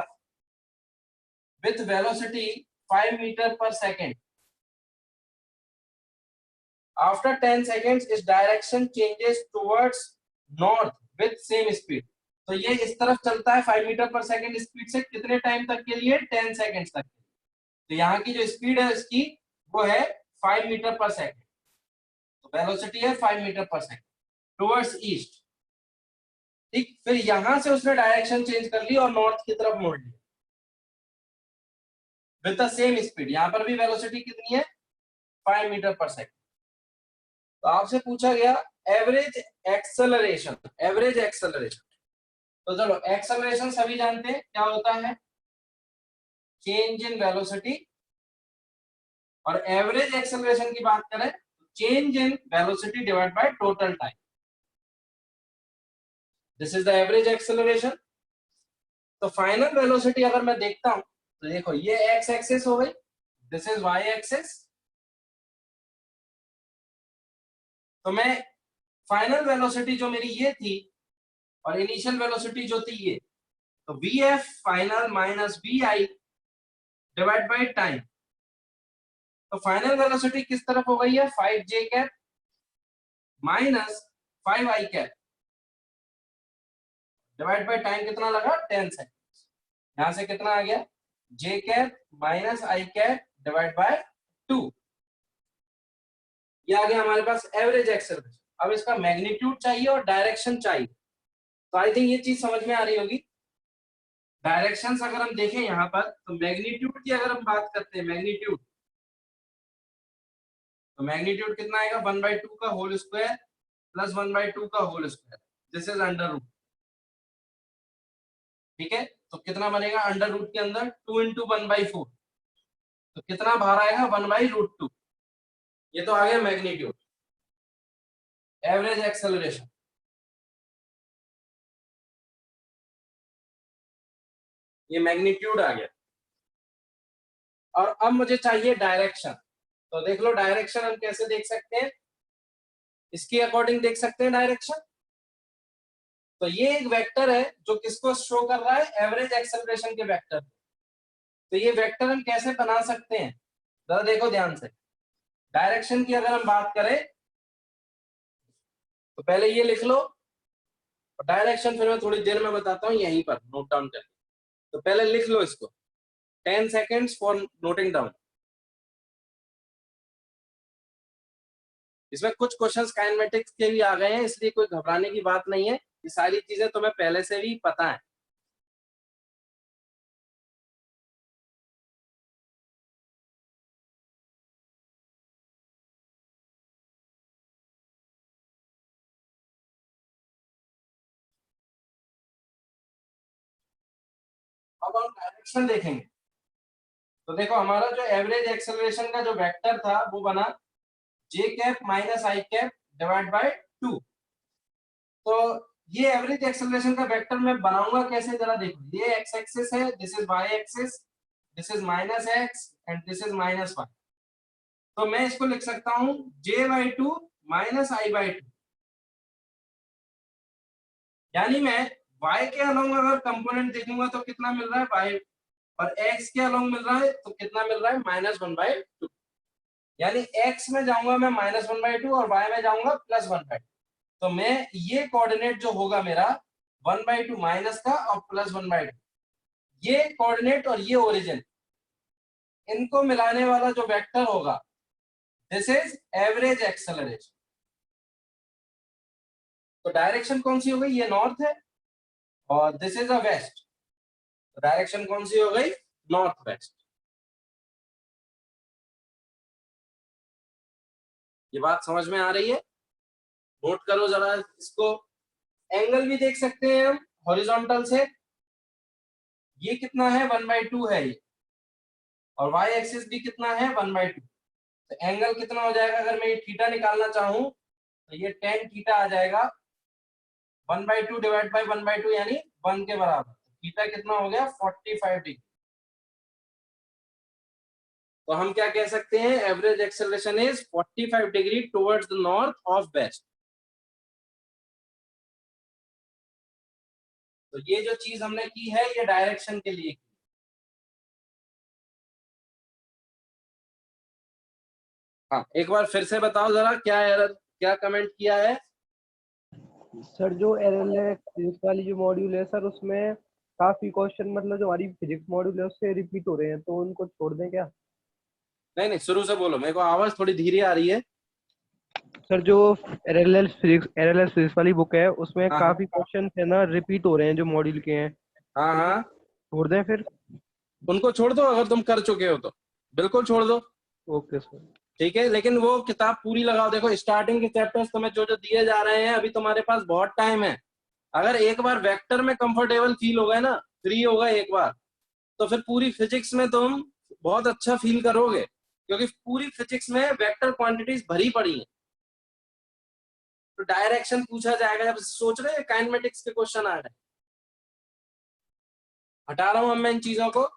विथ वेलोसिटी 5 मीटर पर second, after 10 seconds its direction changes towards north with same speed। तो ये इस तरफ चलता है 5 मीटर पर सेकेंड स्पीड से, कितने टाइम तक के लिए? 10 सेकेंड्स तक। तो यहाँ की जो स्पीड है इसकी, वो है 5 मीटर पर सेकेंड। तो वेलोसिटी है 5 मीटर पर सेकेंड टुवर्ड्स ईस्ट। ठीक, फिर यहां से उसने डायरेक्शन चेंज कर ली और नॉर्थ की तरफ मोड़ ली विद द सेम स्पीड। यहां पर भी वेलोसिटी कितनी है? 5 मीटर पर सेकेंड। तो आपसे पूछा गया एवरेज एक्सेलरेशन, एवरेज एक्सेलरेशन। तो चलो, एक्सेलरेशन सभी जानते हैं क्या होता है? Change in velocity. और एवरेज एक्सेलरेशन की बात करें, change in velocity divide by total time, this is the average acceleration. तो फाइनल वेलोसिटी अगर मैं देखता हूं, तो देखो ये एक्स एक्सिस हो गई, दिस इज वाई एक्सिस। तो मैं फाइनल वेलोसिटी जो मेरी ये थी, और इनिशियल वेलोसिटी जो थी ये, तो VF final minus VI divide by time. तो फाइनल वेलोसिटी किस तरफ हो गई है? 5J cap minus 5I cap divide by time, कितना लगा? 10 सेकेंड। यहां से कितना आ गया? J cap minus I cap divide by 2। ये आ गया हमारे पास एवरेज एक्सेलरेशन। अब इसका मैग्नीट्यूड चाहिए और डायरेक्शन चाहिए। तो आई थिंक ये चीज समझ में आ रही होगी। डायरेक्शंस अगर हम देखें यहाँ पर, तो मैग्नीट्यूड की अगर हम बात करते हैं, मैग्नीट्यूड, तो मैग्नीट्यूड कितना आएगा? 1/2 का होल स्क्वायर प्लस 1/2 का whole square, this is under root. ठीक है, तो कितना बनेगा अंडर रूट के अंदर? 2 इंटू 1/4, तो कितना बाहर आएगा? 1/√2। ये तो आ गया मैग्नीट्यूड, एवरेज एक्सेलरेशन। ये मैग्नीट्यूड आ गया। और अब मुझे चाहिए डायरेक्शन। तो देख लो डायरेक्शन हम कैसे देख सकते हैं, इसके अकॉर्डिंग देख सकते हैं डायरेक्शन। तो ये एक वेक्टर है जो किसको शो कर रहा है, एवरेज एक्सेलरेशन के वेक्टर। तो ये वेक्टर हम कैसे बना सकते हैं, जरा देखो ध्यान से। डायरेक्शन की अगर हम बात करें तो पहले ये लिख लो, डायरेक्शन फिर मैं थोड़ी देर में बताता हूँ, यहीं पर नोट डाउन कर। तो पहले लिख लो इसको, 10 सेकेंड्स फॉर नोटिंग डाउन। इसमें कुछ क्वेश्चंस काइनेमेटिक्स के भी आ गए हैं, इसलिए कोई घबराने की बात नहीं है, ये सारी चीजें तुम्हें पहले से भी पता है। अब हम डायरेक्शन देखेंगे। तो देखो हमारा जो एवरेज एक्सेलरेशन का जो वेक्टर था वो बना J cap minus I cap divide by 2। तो ये एवरेज एक्सेलरेशन का वेक्टर मैं बनाऊंगा कैसे, जरा देखो। ये एक्स एक्सिस है, this is Y axis, this is minus X and this is minus Y. तो मैं इसको लिख सकता हूं j/2 माइनस i/2। यानी मैं y के अलोंग अगर कंपोनेंट देखूंगा तो कितना मिल रहा है y, और x के अलोंग मिल रहा है तो कितना मिल रहा है -1/2। यानी x में जाऊंगा मैं -1/2 और y में जाऊंगा +1/2। तो मैं ये कोऑर्डिनेट जो होगा मेरा 1/2 माइनस का और +1/2, ये कोऑर्डिनेट और ये ओरिजिन, इनको मिलाने वाला जो वेक्टर होगा दिस इज एवरेज एक्सेलरेशन। तो डायरेक्शन कौन सी हो गई, ये नॉर्थ है और दिस इज अ वेस्ट। तो डायरेक्शन कौन सी हो गई, नॉर्थ वेस्ट। ये बात समझ में आ रही है, नोट करो जरा इसको। एंगल भी देख सकते हैं हम हॉरिजॉन्टल से, ये कितना है 1/2 है ये, और y एक्सिस भी कितना है 1/2। तो एंगल कितना हो जाएगा, अगर मैं ये थीटा निकालना चाहूं तो ये tan थीटा आ जाएगा 1/2 डिवाइड बाय 1/2 यानी 1 के बराबर। थीटा कितना हो गया 45 डिग्री। तो हम क्या कह सकते हैं, average acceleration is 45 degree towards the north of west. तो ये जो चीज हमने की है ये डायरेक्शन के लिए की। हाँ एक बार फिर से बताओ जरा, क्या एरर, क्या कमेंट किया है। सर जो एरएलएक्स फिजिक्स वाली जो मॉड्यूल है सर, उसमें काफी क्वेश्चन मतलब जो हमारी फिजिक्स मॉड्यूल है उससे रिपीट हो रहे हैं, तो उनको छोड़ दें क्या? नहीं नहीं, शुरू से बोलो, मेरे को आवाज थोड़ी धीरे आ रही है। सर जो एरएलएस फिजिक्स वाली बुक है उसमें हाँ काफी क्वेश्चन है ना रिपीट हो रहे हैं जो मॉड्यूल के हैं, हाँ हाँ, छोड़ दें फिर? उनको छोड़ दो, अगर तुम कर चुके हो तो बिल्कुल छोड़ दो। Okay sir. ठीक है, लेकिन वो किताब पूरी लगाओ। देखो स्टार्टिंग के चैप्टर्स तुम्हें जो जो दिए जा रहे हैं, अभी तुम्हारे पास बहुत टाइम है। अगर एक बार वेक्टर में कंफर्टेबल फील हो गए ना, फ्री हो गए एक बार, तो फिर पूरी फिजिक्स में तुम बहुत अच्छा फील करोगे, क्योंकि पूरी फिजिक्स में वेक्टर क्वांटिटीज भरी पड़ी हैं। तो डायरेक्शन पूछा जाएगा, जब सोच रहे काइनेमेटिक्स के क्वेश्चन आ रहे हैं। हटा रहा हूं मैं इन चीजों को।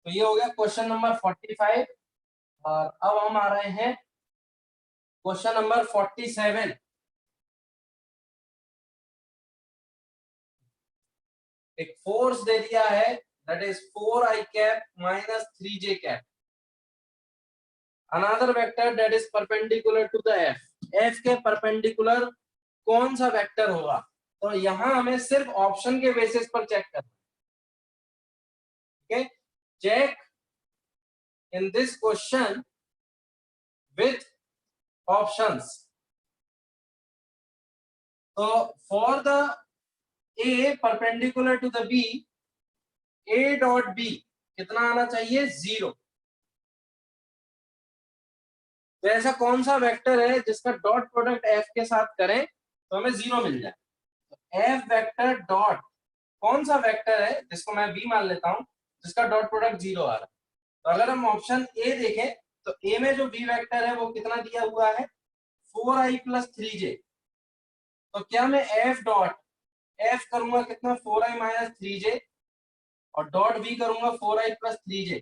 तो ये हो गया क्वेश्चन नंबर 45, और अब हम आ रहे हैं क्वेश्चन नंबर 47। एक फोर्स दे दिया है, that is 4i cap minus 3j cap. Another vector that is perpendicular to the f के परपेंडिकुलर कौन सा वेक्टर होगा। तो यहां हमें सिर्फ ऑप्शन के बेसिस पर चेक करना है। Check in this question with options. तो for the a perpendicular to the b, a dot b कितना आना चाहिए 0। तो ऐसा कौन सा वेक्टर है जिसका डॉट प्रोडक्ट f के साथ करें तो हमें 0 मिल जाए। तो f वेक्टर डॉट कौन सा वेक्टर है जिसको मैं b मान लेता हूं, जिसका डॉट प्रोडक्ट 0 आ रहा है। तो अगर हम ऑप्शन ए देखें तो a में जो b वेक्टर है वो कितना दिया हुआ है 4i + 3j। तो क्या मैं एफ डॉट एफ करूंगा कितना 4i माइनस 3j और डॉट बी करूंगा 4i प्लस 3j,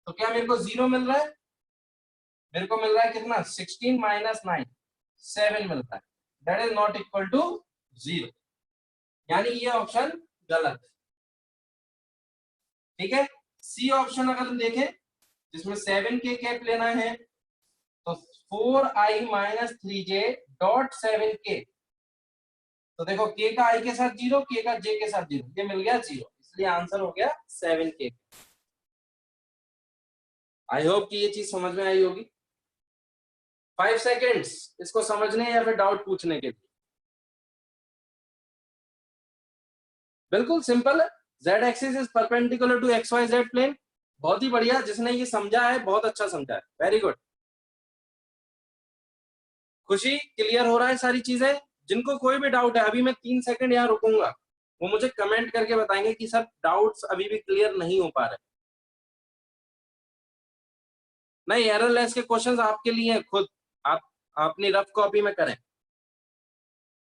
तो क्या मेरे को 0 मिल रहा है? मेरे को मिल रहा है कितना 16 माइनस 9 7 मिलता है, that is not equal to 0, यानी ये ऑप्शन गलत है। ठीक है, सी ऑप्शन अगर हम देखें जिसमें 7k कैप लेना है तो 4i minus 3j dot 7k, तो देखो k का i के साथ 0, k का j के साथ 0, ये मिल गया 0, इसलिए आंसर हो गया 7k। आई होप कि ये चीज समझ में आई होगी। 5 सेकेंड्स इसको समझने या फिर डाउट पूछने के लिए। बिल्कुल सिंपल है, z axis is perpendicular to xyz plane. बहुत ही बढ़िया, जिसने ये समझा है बहुत अच्छा समझा है, वेरी गुड। खुशी, क्लियर हो रहा है सारी चीजें? जिनको कोई भी डाउट है, अभी मैं 3 सेकंड यहाँ रुकूंगा, वो मुझे कमेंट करके बताएंगे कि सर डाउट्स अभी भी क्लियर नहीं हो पा रहे। नहीं, एररलेस के क्वेश्चंस आपके लिए हैं, खुद आप अपनी रफ कॉपी में करें,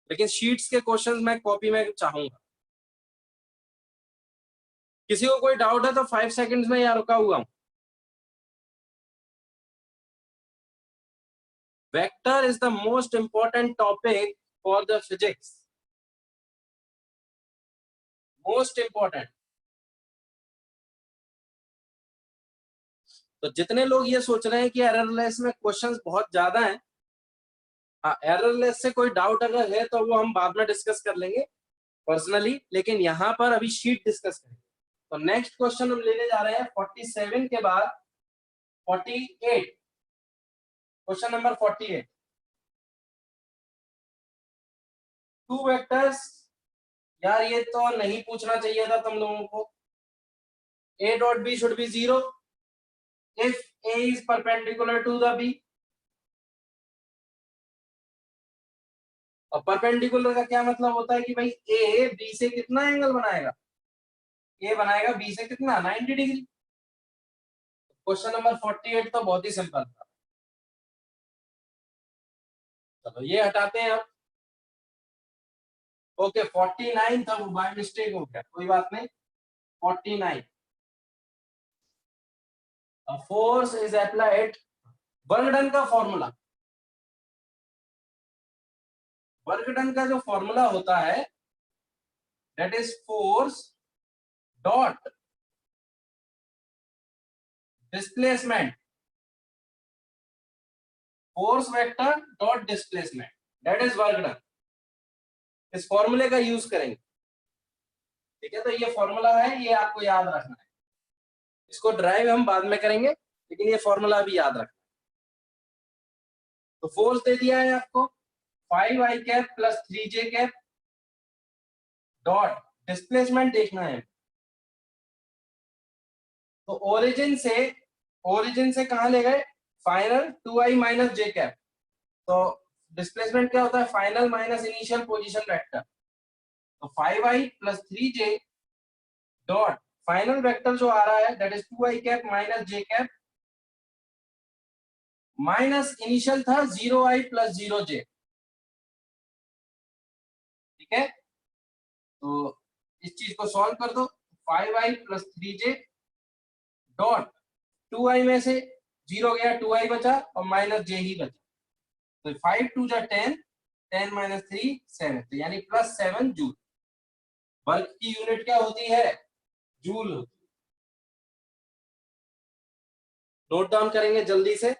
लेकिन शीट्स के क्वेश्चंस मैं कॉपी में चाहूंगा। किसी को कोई डाउट है तो 5 सेकंड्स में यहाँ रुका हुआ हूं। Vector is the most important topic for the physics, most important. तो जितने लोग ये सोच रहे हैं कि एररलेस में क्वेश्चंस बहुत ज्यादा हैं, एररलेस से कोई डाउट अगर है तो वो हम बाद में डिस्कस कर लेंगे पर्सनली, लेकिन यहाँ पर अभी शीट डिस्कस करेंगे। तो नेक्स्ट क्वेश्चन हम लेने जा रहे हैं 47 के बाद 48, क्वेश्चन नंबर 48। टू वेक्टर्स, यार ये तो नहीं पूछना चाहिए था तुम लोगों को। a dot b should be 0 if a is perpendicular to the b। और परपेंडिकुलर का क्या मतलब होता है कि भाई a b से कितना एंगल बनाएगा? a बनाएगा b से कितना 90 डिग्री। क्वेश्चन नंबर 48 तो बहुत ही सिंपल था। चलो ये हटाते हैं अब। ओके 49 था, वो बाय मिस्टेक हो गया, कोई बात नहीं। 49 force is applied, work done का फॉर्मूला, वर्क डन का जो फॉर्मूला होता है that is force dot displacement, force vector dot displacement, that is work done. इस फॉर्मूले का यूज करेंगे। ठीक है, तो ये फॉर्मूला है, ये आपको याद रखना है। इसको ड्राइव हम बाद में करेंगे, लेकिन ये फॉर्मूला भी याद रखना। तो फोर्स दे दिया है आपको 5i cap plus 3j cap dot displacement देखना है। तो ओरिजिन से कहां ले गए? Final 2i minus j cap. तो डिस्प्लेसमेंट क्या होता है? Final minus initial position vector. तो 5i plus 3j dot final vector जो आ रहा है that is 2i cap minus j cap minus initial था 0i प्लस 0j। ठीक है, तो इस चीज को सॉल्व कर दो। 5i plus 3j dot 2i में से 0 गया, 2i बचा और माइनस j ही बचा। तो 5 2 जा 10, 10 माइनस 3 7, तो यानी प्लस 7 जूल। वर्क की यूनिट क्या होती है? जूल होती है। नोट डाउन करेंगे जल्दी से।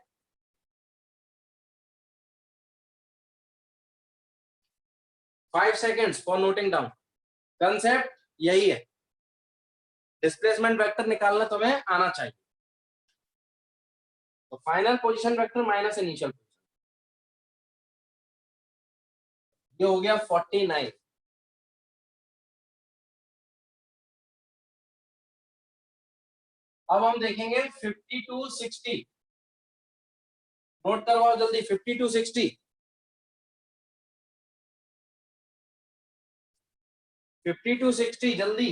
5 seconds for noting down. Concept यही है, डिस्प्लेसमेंट वेक्टर निकालना तुम्हें आना चाहिए। तो final position vector minus initial, ये हो गया 49। अब हम देखेंगे 52 60। नोट करवाओ जल्दी 52 60। 52 60 जल्दी।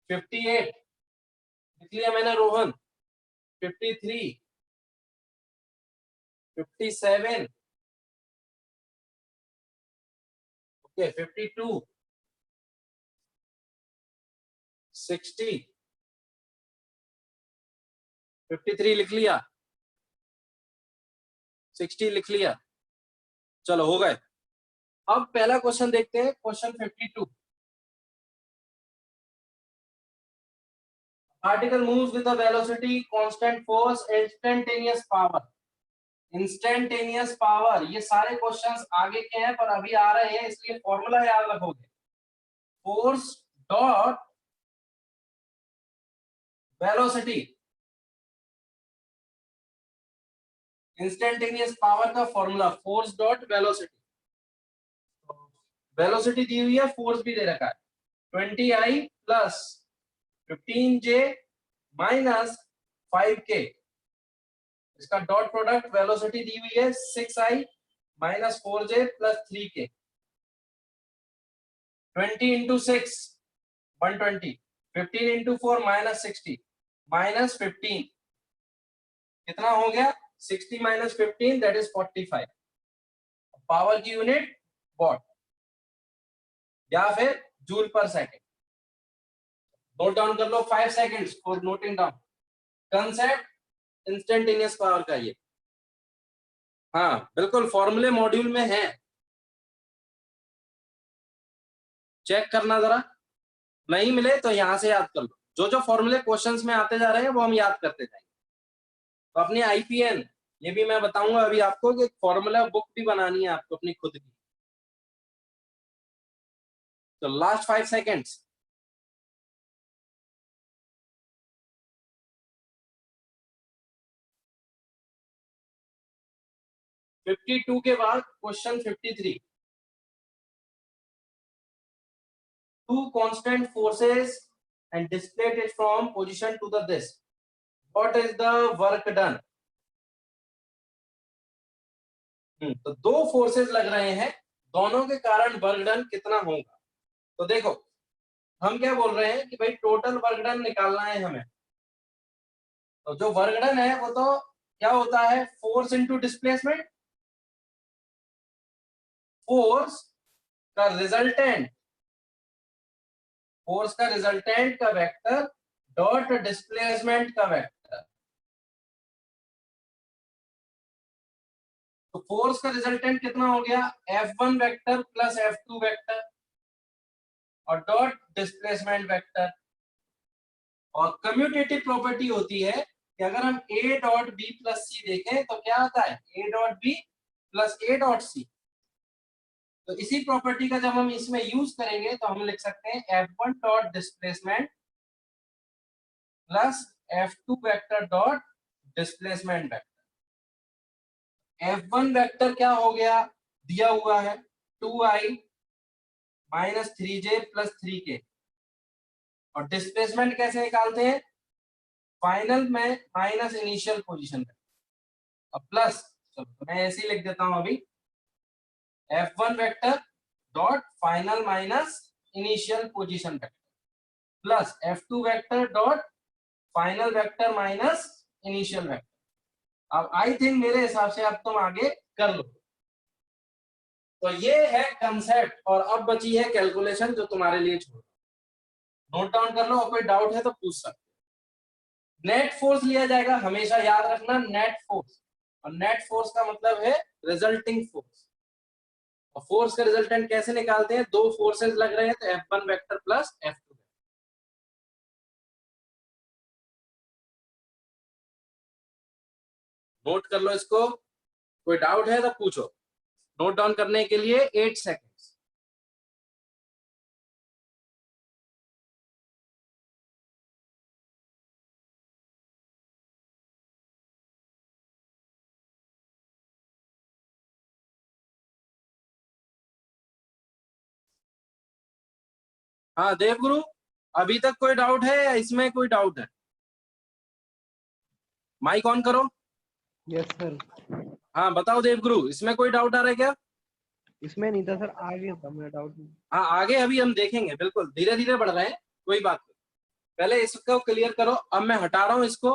58 लिख लिया मैंने रोहन। 53 57 ओके 52 60 53 लिख लिया, 60 लिख लिया, चलो हो गए। अब पहला क्वेश्चन देखते हैं, question 52। Particle moves with the velocity constant force instantaneous power. Instantaneous power, ये सारे क्वेश्चंस आगे के हैं पर अभी आ रहे हैं इसलिए फॉर्मूला याद रखोगे। Force dot velocity, instantaneous power का formula force dot velocity. Velocity दी हुई है, फोर्स भी दे रखा है 20I plus 15J minus 5K। इसका डॉट प्रोडक्ट वेलोसिटी दी हुई है 6I minus 4J plus 3K। 20 into 6 120, 15 into 4 minus 60 minus 15, कितना हो गया 60 माइनस 15 दैट इज 45। पावर की यूनिट वॉट या फिर जूल पर सेकेंड। नोट डाउन कर लो 5 seconds for noting down concept instantaneous power का। ये हाँ बिल्कुल फॉर्मूले मॉड्यूल में है, चेक करना जरा, नहीं मिले तो यहां से याद कर लो। जो जो फॉर्मूले क्वेश्चंस में आते जा रहे हैं वो हम याद करते जाएंगे। तो अपनी आईपीएन, ये भी मैं बताऊंगा अभी आपको कि फॉर्मूला बुक भी बनानी है आपको अपनी खुद की। तो लास्ट 5 सेकेंड्स। फिफ्टी टू के बाद question 53। Two constant forces and displayed it from position to the this. What is the work done? तो दो फोर्सेस लग रहे हैं, दोनों के कारण वर्क डन कितना होगा। तो देखो हम क्या बोल रहे हैं कि भाई टोटल वर्क डन निकालना है हमें। तो जो वर्क डन है वो तो क्या होता है, फोर्स इनटू डिस्प्लेसमेंट, फोर्स का रिजल्टेंट, फोर्स का रिजल्टेंट का वेक्टर डॉट डिस्प्लेसमेंट का वेक्टर। तो फोर्स का रिजल्टेंट कितना हो गया F1 vector plus F2 vector और डॉट डिस्प्लेसमेंट वेक्टर। और कम्यूटेटिव प्रॉपर्टी होती है कि अगर हम A dot B plus C देखें तो क्या आता है A dot B plus A dot C। तो इसी प्रॉपर्टी का जब हम इसमें यूज करेंगे तो हम लिख सकते हैं F1 dot displacement plus F2 vector dot displacement vector. F1 vector क्या हो गया, दिया हुआ है 2I minus 3J plus 3K। और डिस्प्लेसमेंट कैसे निकालते हैं, फाइनल में माइनस इनिशियल पोजीशन पे और प्लस, चलो मैं ऐसे ही लिख देता हूं अभी, F1 vector dot final minus initial position vector plus F2 vector dot final vector minus initial vector. अब आई थिंक मेरे हिसाब से अब तुम आगे कर लो। तो ये है कंसेप्ट और अब बची है कैलकुलेशन जो तुम्हारे लिए छोड़। नोट डाउन कर लो और कोई डाउट है तो पूछ सकते हो। नेट फोर्स लिया जाएगा, हमेशा याद रखना नेट फोर्स, और नेट फोर्स का मतलब है रिजल्टिंग फोर्स। और फोर्स का रिजल्टेंट कैसे निकालते हैं, दो फोर्सेस लग रहे हैं तो F1 vector plus F2। Note कर लो इसको, कोई डाउट है तो पूछो। नोट डाउन करने के लिए 8 सेकेंड्स। हाँ देवगुरु, अभी तक कोई डाउट है या इसमें कोई डाउट है? माइक ऑन करो। Yes sir. हाँ बताओ देवगुरु, इसमें कोई डाउट आ रहा है क्या? इसमें नहीं था सर, आगे था मेरा डाउट। हाँ आगे अभी हम देखेंगे, बिल्कुल धीरे धीरे बढ़ रहे हैं, कोई बात नहीं। पहले इसको क्लियर करो। अब मैं हटा रहा हूं इसको,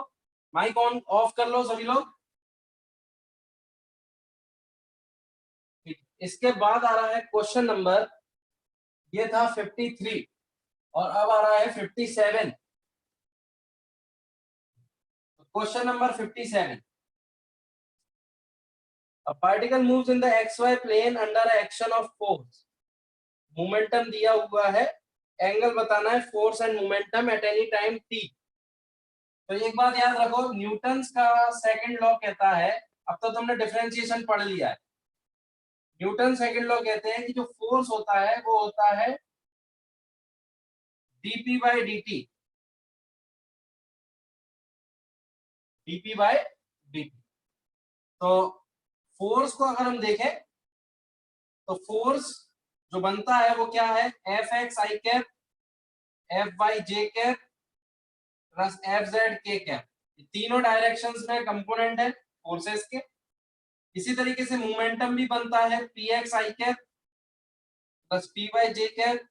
माइक ऑन ऑफ कर लो सभी लोग। इसके बाद आ रहा है क्वेश्चन नंबर ये था 53 और अब आ रहा है 57। Question number 57, a particle moves in the xy plane under action of force। Momentum दिया हुआ है, एंगल बताना है force and momentum at any time t। तो एक बात याद रखो, न्यूटन्स का सेकंड लॉ कहता है, अब तो तुमने डिफरेंशिएशन पढ़ लिया है, न्यूटन सेकंड लॉ कहते हैं कि जो फोर्स होता है वो होता है dp by dt, dp by dt। तो फोर्स को अगर हम देखें तो फोर्स जो बनता है वो क्या है, F X I cap F Y J cap plus F Z K cap, तीनों डायरेक्शंस में कंपोनेंट है फोर्सेस के। इसी तरीके से मोमेंटम भी बनता है P X I cap plus P Y J cap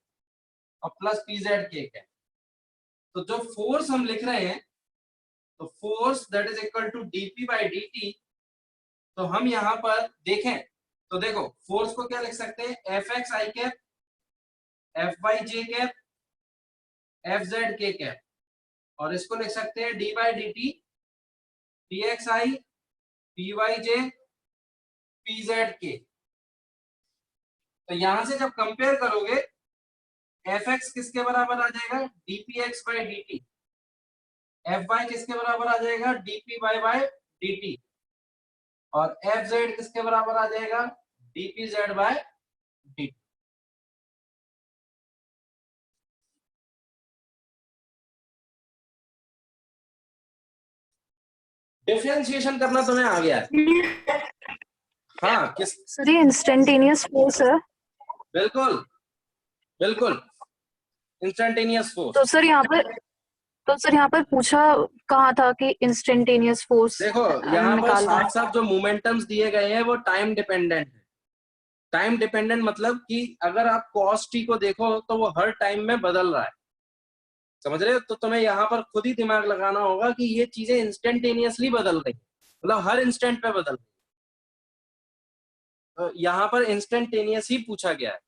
और plus P Z K cap. तो जो फोर्स हम लिख रहे हैं, तो force that is equal to DP by dt। तो हम यहाँ पर देखें तो देखो फोर्स को क्या लिख सकते हैं, F X I cap F Y J cap F Z K cap, और इसको लिख सकते हैं D by D T P X I P Y J P Z K. तो यहां से जब कंपेयर करोगे एफ एक्स किसके बराबर आ जाएगा, DP X by D T, F Y किसके बराबर आ जाएगा, DP Y by D T, और एफ जेड किसके बराबर आ जाएगा, DP Z by D. Differentiation करना तुम्हें आ गया है? हाँ किस, सर ये इंस्टेंटेनियस फोर्स है। बिल्कुल बिल्कुल इंस्टेंटेनियस फोर्स। तो सर यहाँ पर पूछा कहा था कि इंस्टेंटेनियस फोर्स देखो यहाँ पर निकालना है। साफ साफ जो मोमेंटम्स दिए गए हैं वो टाइम डिपेंडेंट है। टाइम डिपेंडेंट मतलब कि अगर आप कॉस टी को देखो तो वो हर टाइम में बदल रहा है, समझ रहे हो? तो तुम्हें यहाँ पर खुद ही दिमाग लगाना होगा कि ये चीजें इंस्टेंटेनियसली बदल रही है, मतलब हर इंस्टेंट पे बदल रही है। तो यहाँ पर इंस्टेंटेनियस ही पूछा गया है,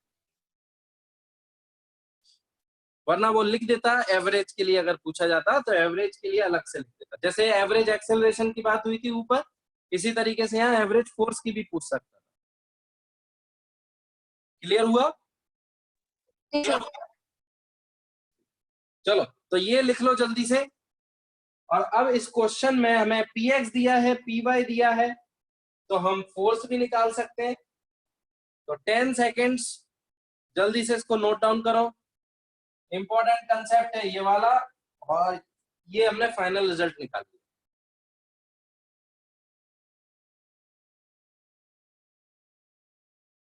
वरना वो लिख देता एवरेज के लिए, अगर पूछा जाता तो एवरेज के लिए अलग से लिख देता। जैसे एवरेज एक्सेलरेशन की बात हुई थी ऊपर, इसी तरीके से यहाँ एवरेज फोर्स की भी पूछ सकता था। क्लियर हुआ? चलो तो ये लिख लो जल्दी से। और अब इस क्वेश्चन में हमें px दिया है, py दिया है, तो हम फोर्स भी निकाल सकते हैं। तो 10 सेकेंड्स जल्दी से इसको नोट डाउन करो, इंपॉर्टेंट कंसेप्ट है ये वाला, और ये हमने फाइनल रिजल्ट निकाल दिया।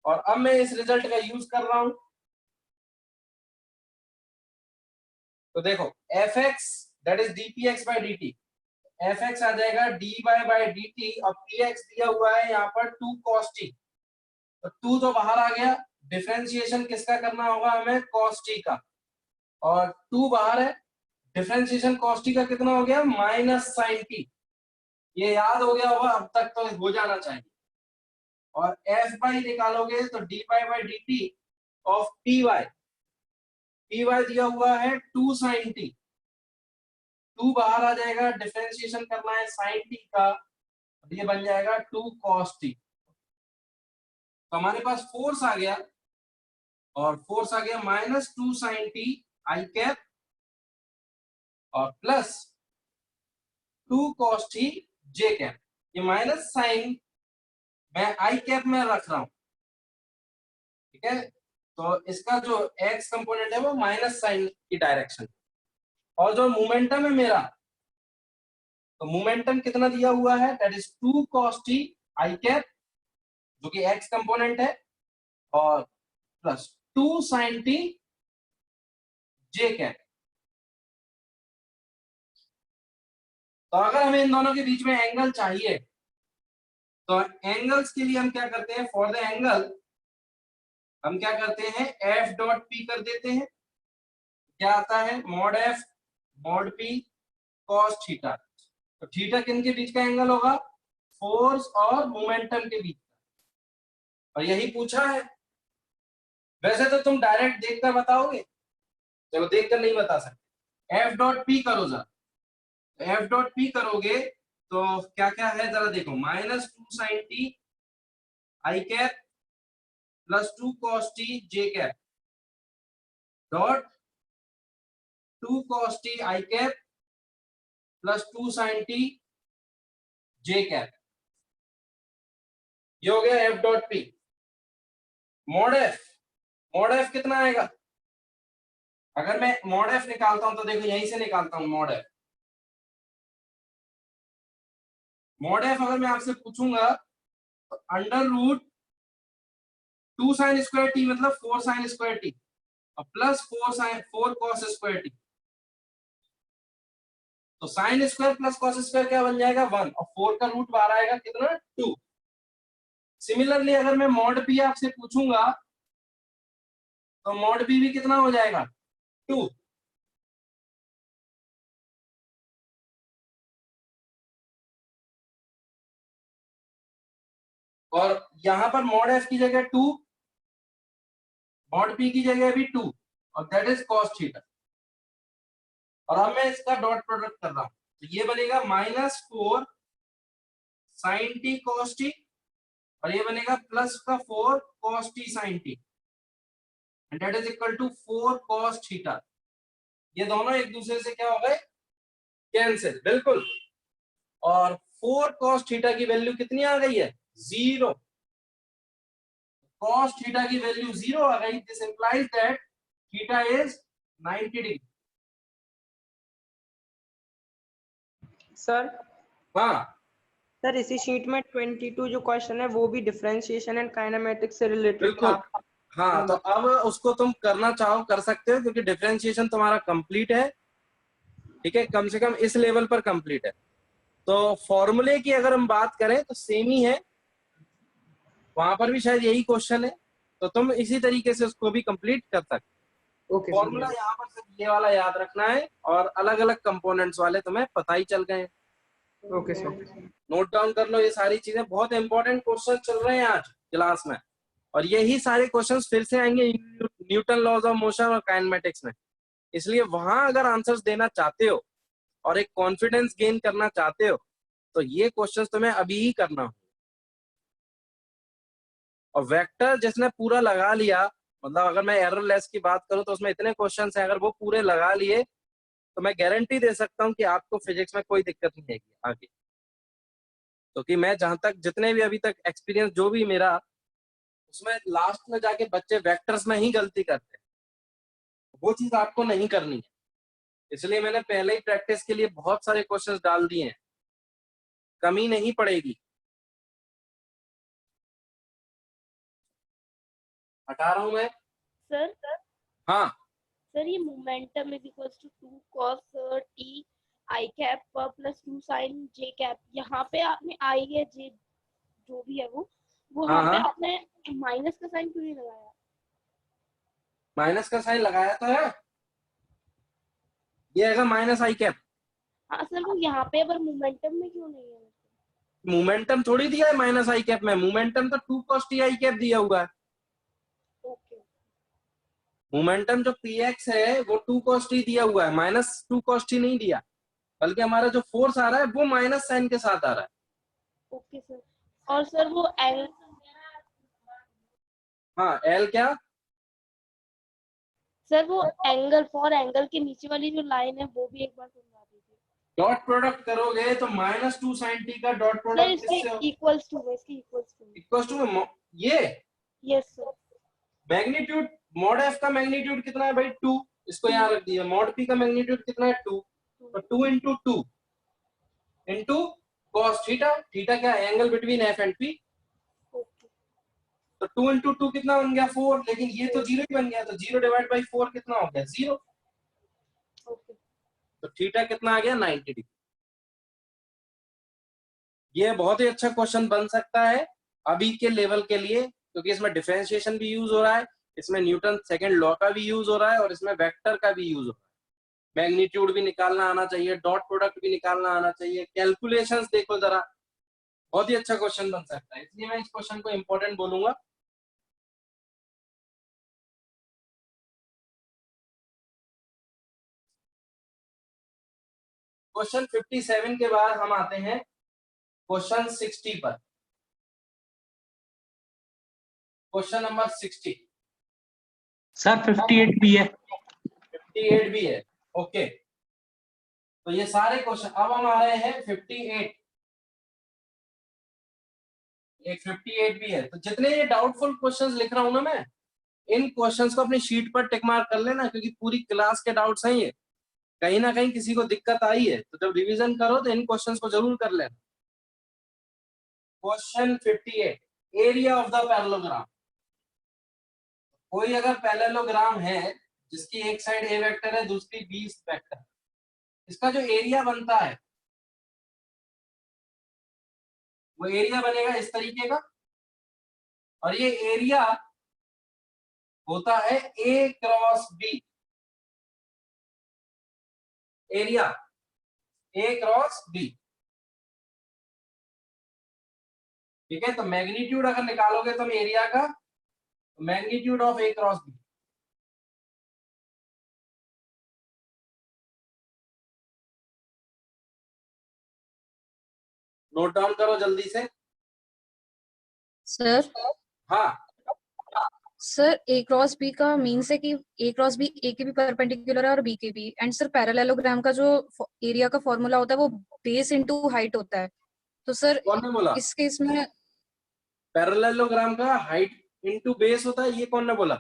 और अब मैं इस रिजल्ट का यूज कर रहा हूं। तो देखो F X that is DP X by D T, F X आ जाएगा D Y by D T, और पी एक्स दिया हुआ है यहाँ पर 2 cos t। तो 2 तो बाहर आ गया, डिफरेंशिएशन किसका करना होगा हमें, cos t का, और 2 बाहर है, डिफरेंशिएशन cos t का कितना हो गया, माइनस sin t। ये याद हो गया होगा अब तक, तो हो जाना चाहिए। और एफ बाई निकालोगे तो D Y by D T of P Y, P Y दिया हुआ है 2 sin t, 2 बाहर आ जाएगा, डिफरेंशिएशन करना है sin t का, ये बन जाएगा 2 cos t। तो हमारे पास फोर्स आ गया, और फोर्स आ गया -2 sin t आई कैप और plus 2 cos t j cap. ये माइनस साइन मैं आई कैप में रख रहा हूं, ठीक है? तो इसका जो x कंपोनेंट है वो माइनस साइन की डायरेक्शन, और जो मोमेंटम है मेरा, तो मोमेंटम कितना दिया हुआ है, that is 2 cos t I cap जो कि x कंपोनेंट है, और plus 2 sin t j cap. तो अगर हमें इन दोनों के बीच में एंगल चाहिए, तो एंगल्स के लिए हम क्या करते हैं, फॉर द एंगल हम क्या करते हैं, एफ डॉट पी कर देते हैं। क्या आता है, mod F mod P cos theta. तो थीटा किन के बीच का एंगल होगा, फोर्स और मोमेंटम के बीच का, और यही पूछा है। वैसे तो तुम डायरेक्ट देखकर बताओगे, चलो देखकर नहीं बता सकते। एफ डॉट पी करो जरा, एफ डॉट पी करोगे तो क्या क्या है जरा देखो, -2 sin t I cap +2 cos t j cap dot 2 cos t I cap +2 sin t j cap, ये हो गया F dot P. Mod F कितना आएगा? अगर मैं मॉड एफ निकालता हूं तो देखो यहीं से निकालता हूं मॉड एफ। मॉड एफ अगर मैं आपसे पूछूंगा तो √2 sin स्क्वायर टी मतलब 4 sin स्क्वायर टी और +4 cos स्क्वायर टी, तो sin square plus cos square क्या बन जाएगा 1 और 4 का रूट बाहर आएगा कितना 2। सिमिलरली अगर मैं मॉड पी आपसे पूछूंगा तो मॉड पी भी कितना हो जाएगा 2। और यहां पर मॉड एफ की जगह 2, मॉड पी की जगह भी 2 और दैट इज cos थीटा। और अब मैं इसका डॉट प्रोडक्ट कर रहा हूं तो ये बनेगा -4 sin t cos t और ये बनेगा +4 cos t sin t and that is equal to 4 cos theta. ये दोनों एक दूसरे से क्या हो गए कैंसिल, बिल्कुल। और 4 cos थीटा की वैल्यू कितनी आ गई है 0। cos थीटा की वैल्यू 0 आ गई, this implies that theta is 90 degree. Sir हाँ सर इसी शीट में 22 जो क्वेश्चन है वो भी डिफरेंशिएशन एंड काइनेमेटिक्स से रिलेटेड बिल्कुल। था। हाँ तो अब उसको तुम करना चाहो कर सकते हो क्योंकि डिफरेंशिएशन तुम्हारा कंप्लीट है, ठीक है, कम से कम इस लेवल पर कंप्लीट है। तो फॉर्मूले की अगर हम बात करें तो सेम ही है, वहां पर भी शायद यही क्वेश्चन है, तो तुम इसी तरीके से उसको भी कंप्लीट कर सकते हो। ओके फॉर्मूला यहाँ पर सिर्फ ये वाला याद रखना है और अलग अलग कंपोनेंट्स वाले तुम्हें पता ही चल गए। Okay sir. नोट डाउन कर लो ये सारी चीजें, बहुत इंपॉर्टेंट क्वेश्चन चल रहे हैं आज क्लास में और यही सारे क्वेश्चंस फिर से आएंगे न्यूटन लॉज ऑफ मोशन और काइनेमेटिक्स में। इसलिए वहां अगर आंसर्स देना चाहते हो और एक कॉन्फिडेंस गेन करना चाहते हो तो ये क्वेश्चंस तुम्हें अभी ही करना हो। और वेक्टर जिसने पूरा लगा लिया, मतलब अगर मैं एरर लेस की बात करूं तो उसमें इतने क्वेश्चंस हैं, अगर वो पूरे लगा लिए तो मैं गारंटी दे सकता हूं कि आपको फिजिक्स में कोई दिक्कत नहीं आएगी आगे। क्योंकि मैं जहां तक जितने भी अभी तक एक्सपीरियंस जो भी मेरा, उसमें लास्ट में जाके बच्चे वेक्टर्स में ही गलती करते हैं, वो चीज आपको नहीं करनी है। इसलिए मैंने पहले ही प्रैक्टिस के लिए बहुत सारे क्वेश्चंस डाल दिए हैं, कमी नहीं पड़ेगी। हटा रहा हूं मैं। सर हाँ सर ये momentum is equals to 2 cos t i cap +2 sin j cap, यहाँ पे आपने i या j जो भी है वो हाँ यहाँ पे हाँ, आपने माइनस का साइन क्यों नहीं लगाया? माइनस का साइन लगाया तो है, ये आएगा माइनस आई कैप। हाँ सर वो यहाँ पे पर मोमेंटम में क्यों नहीं है? मोमेंटम थोड़ी दिया है माइनस आई कैप में, मोमेंटम तो 2 cos t आई कैप दिया हुआ है। ओके मोमेंटम जो px है वो 2 cos t दिया हुआ है, -2 cos t नहीं दिया, बल्कि हमारा जो फोर्स आ रहा है वो माइनस साइन के साथ आ रहा है। Okay sir. और सर वो एंगल, हाँ एल क्या, सर वो एंगल फॉर एंगल के नीचे वाली जो लाइन है वो भी एक बार समझा दीजिए डॉट प्रोडक्ट करोगे तो -2 sin t का डॉट सर। प्रोडक्ट इसके किससे इक्वल्स टू है, इसके इक्वल्स टू। इक्वल्स टू ये yes sir. Magnitude, mod F का मैग्नीट्यूड कितना है भाई 2, इसको यहाँ रख दिया। मॉड पी का मैग्नीट्यूड कितना है 2, तो 2 into 2 into cos theta, theta क्या है angle between F and P, okay तो 2 इंटू 2 कितना बन गया 4, लेकिन ये तो 0 ही बन गया, तो 0 डिवाइड बाई 4 कितना हो गया 0, ओके तो थीटा कितना आ गया 90 डिग्री। ये बहुत ही अच्छा क्वेश्चन बन सकता है अभी के लेवल के लिए, क्योंकि इसमें डिफरेंशिएशन भी यूज हो रहा है, इसमें न्यूटन सेकंड लॉ का भी यूज हो रहा है और इसमें वेक्टर का भी यूज हो रहा है। मैग्नीट्यूड भी निकालना आना चाहिए, डॉट प्रोडक्ट भी निकालना आना चाहिए, कैलकुलेशंस देखो जरा, बहुत ही अच्छा क्वेश्चन बन सकता है, इसलिए मैं इस क्वेश्चन को इंपॉर्टेंट बोलूंगा। क्वेश्चन 57 के बाद हम आते हैं क्वेश्चन 60 पर। Question number 60। सर 58 भी है। 58 भी है, ओके। तो ये सारे क्वेश्चन, अब हम आ रहे हैं 58। एक 58 भी है। तो जितने ये डाउटफुल क्वेश्चंस लिख रहा हूं ना मैं, इन क्वेश्चंस को अपनी शीट पर टिक मार्क कर लेना, क्योंकि पूरी क्लास के डाउट्स हैं ये। कहीं ना कहीं किसी को दिक्कत आई है तो जब रिवीजन करो तो इन क्वेश्चंस को जरूर कर लेना। Question 58, area of the parallelogram. कोई अगर पैरेललोग्राम है जिसकी एक साइड ए वेक्टर है, दूसरी बी वेक्टर, इसका जो एरिया बनता है वो एरिया बनेगा इस तरीके का, और ये एरिया होता है A cross B. Area A cross B, ठीक है। तो मैग्नीट्यूड अगर निकालोगे तुम एरिया का, magnitude of A cross B, note down करो जल्दी से। सर हाँ, सर ए क्रॉस बी का मीन्स है कि ए क्रॉस बी ए के भी परपेंडिकुलर है और बी के भी। एंड सर पैरेललोग्राम का जो एरिया का फॉर्मूला होता है वो बेस इनटू हाइट होता है। तो सर कौन ने बोला? इस केस में पैरेललोग्राम का हाइट इनटू बेस होता है, ये कौन ने बोला?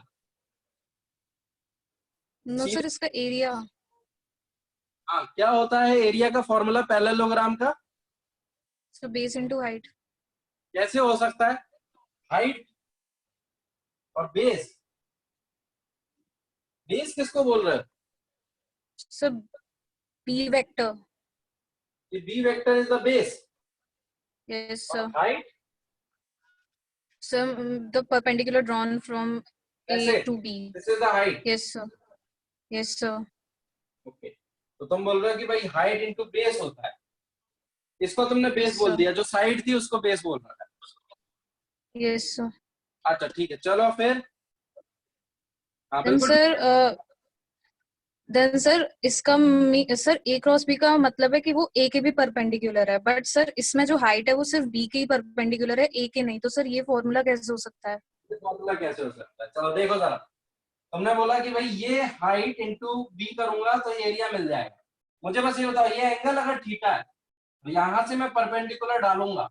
नो सर, इसका एरिया हाँ, क्या होता है एरिया का फॉर्मूला पैरेललोग्राम का? Sir base into height. कैसे हो सकता है? हाइट और बेस, बेस किसको बोल रहे हो? Sir B vector. ये B vector is the base, yes और sir. Height sir the perpendicular drawn from ऐसे, A to B. This is the height. Yes sir, yes sir. Okay, तो तुम बोल रहे हो कि भाई हाइट इनटू बेस होता है, इसको तुमने बेस Yes, बोल sir. दिया, जो साइड थी उसको बेस बोल रहा है। Yes sir. अच्छा ठीक है, चलो फिर। हाँ देन बिल्कुल। सर इसका सर ए क्रॉस बी का मतलब है कि वो ए के भी परपेंडिकुलर है, बट सर इसमें जो हाइट है वो सिर्फ बी के ही परपेंडिकुलर है, ए के नहीं। तो सर ये फॉर्मूला कैसे हो सकता है? फॉर्मूला कैसे हो सकता है? चलो देखो जरा, तुमने बोला कि भाई ये हाइट इंटू बी करूंगा तो एरिया मिल जाएगा। मुझे बस ये बताओ, ये एंगल अगर थीटा है तो यहां से मैं परपेंडिकुलर डालूंगा,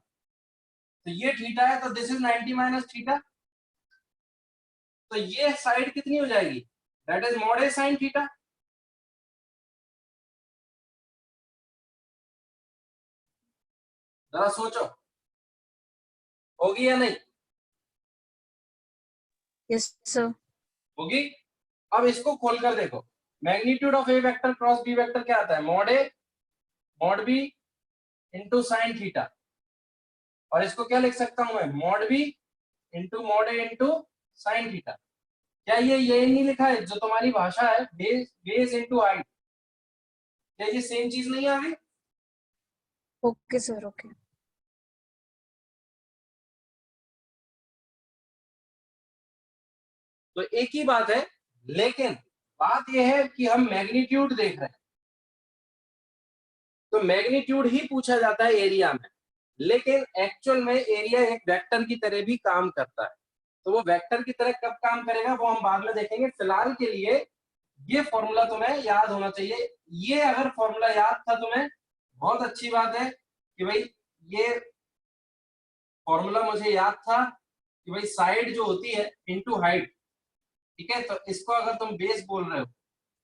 तो ये थीटा है, तो दिस इज 90 माइनस थीटा। तो ये साइड कितनी हो जाएगी? That is mod A sine theta. जरा सोचो, होगी या नहीं? Yes sir. होगी। अब इसको खोलकर देखो, magnitude of A vector cross B vector क्या आता है? Mod A mod B into sine theta. और इसको क्या लिख सकता हूं मैं? Mod B into mod A into sine theta. क्या ये नहीं लिखा है जो तुम्हारी भाषा है, बेस इंटू हाइट? क्या ये सेम चीज नहीं आ गई? Okay sir, okay. तो एक ही बात है, लेकिन बात यह है कि हम मैग्नीट्यूड देख रहे हैं, तो मैग्नीट्यूड ही पूछा जाता है एरिया में, लेकिन एक्चुअल में एरिया एक वेक्टर की तरह भी काम करता है। तो वो वेक्टर की तरह कब काम करेगा वो हम बाद में देखेंगे। फिलहाल के लिए ये फॉर्मूला तुम्हें याद होना चाहिए। ये अगर फॉर्मूला याद था तुम्हें, बहुत अच्छी बात है कि भाई ये फॉर्मूला मुझे याद था कि भाई साइड जो होती है इनटू हाइट, ठीक है। तो इसको अगर तुम बेस बोल रहे हो,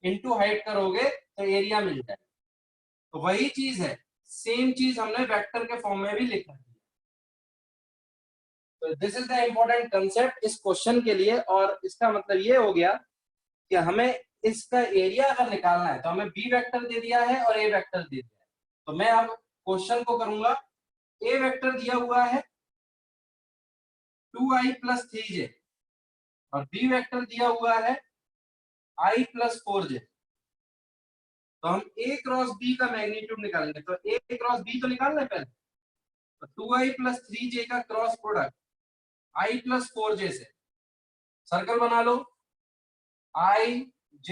इनटू हाइट करोगे तो एरिया मिल जाए। तो वही चीज है, सेम चीज हमने वेक्टर के फॉर्म में भी लिखा है। तो this is the important concept इस क्वेश्चन के लिए। और इसका मतलब ये हो गया कि हमें इसका एरिया अगर निकालना है तो हमें बी वेक्टर दे दिया है और ए वेक्टर दे दिया है। तो मैं अब क्वेश्चन को करूंगा, ए वेक्टर दिया हुआ है 2i + 3j और बी वेक्टर दिया हुआ है i + 4j। तो हम a क्रॉस b का मैग्नीट्यूड निकालेंगे। तो a क्रॉस b तो निकालना है पहले, तो 2i + 3j का क्रॉस प्रोडक्ट i + 4j से सर्कल बना लो, i j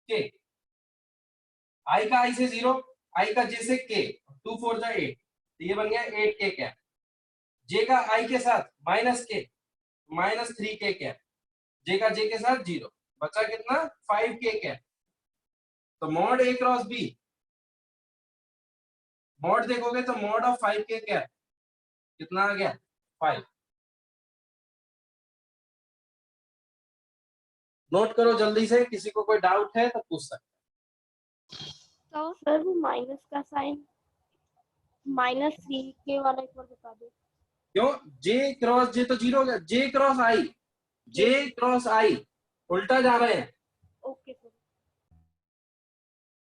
k। i का i से 0, i का j से k, 2 4 जा 8, तो ये बन गया 8k कैप। j का i के साथ minus k, minus 3k cap. j का j के साथ 0, बचा कितना 5k कैप। तो mod a cross b, mod देखोगे तो मॉड ऑफ 5k कैप कितना आ गया 5। नोट करो जल्दी से, किसी को कोई डाउट है तो पूछ सकते तो सर वो माइनस का साइन -3k वाला एक बार बता दो। क्यों, j क्रॉस j तो 0 हो गया, j cross i, j cross i उल्टा जा रहे हैं। Okay sir.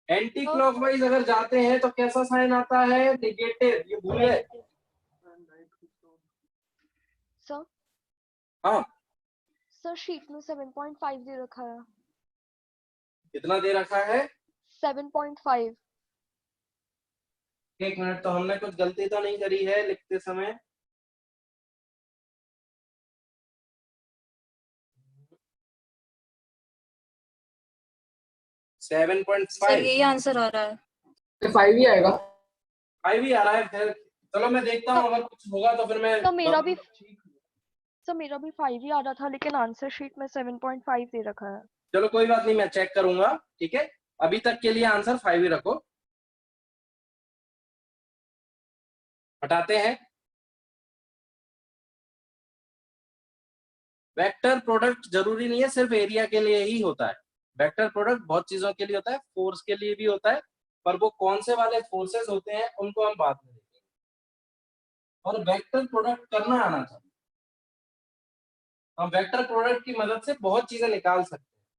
एंटी क्लॉकवाइज अगर जाते हैं तो कैसा साइन आता है, नेगेटिव, ये भूल गए। सर हाँ सर शीट में 7.5 दे रखा है। कितना दे रखा है, 7.5। एक मिनट, तो हमने कुछ गलती तो नहीं करी है लिखते समय। सर 7.5 यही आंसर आ रहा है। 5 ही आएगा। 5 ही आ रहा है। फिर चलो मैं देखता हूँ, अगर कुछ होगा तो फिर मैं सर मेरा भी 5 ही आ रहा था, लेकिन आंसर शीट में 7.5 दे रखा है। चलो कोई बात नहीं, मैं चेक करूंगा, ठीक है। अभी तक के लिए आंसर 5 ही रखो। हटाते हैं। वेक्टर प्रोडक्ट जरूरी नहीं है सिर्फ एरिया के लिए ही होता है, वेक्टर प्रोडक्ट बहुत चीजों के लिए होता है, फोर्स के लिए भी होता है, पर वो कौन से वाले फोर्सेस होते हैं उनको हम बाद में देखेंगे। और वेक्टर प्रोडक्ट करना आना चाहिए, हम वेक्टर प्रोडक्ट की मदद से बहुत चीजें निकाल सकते हैं।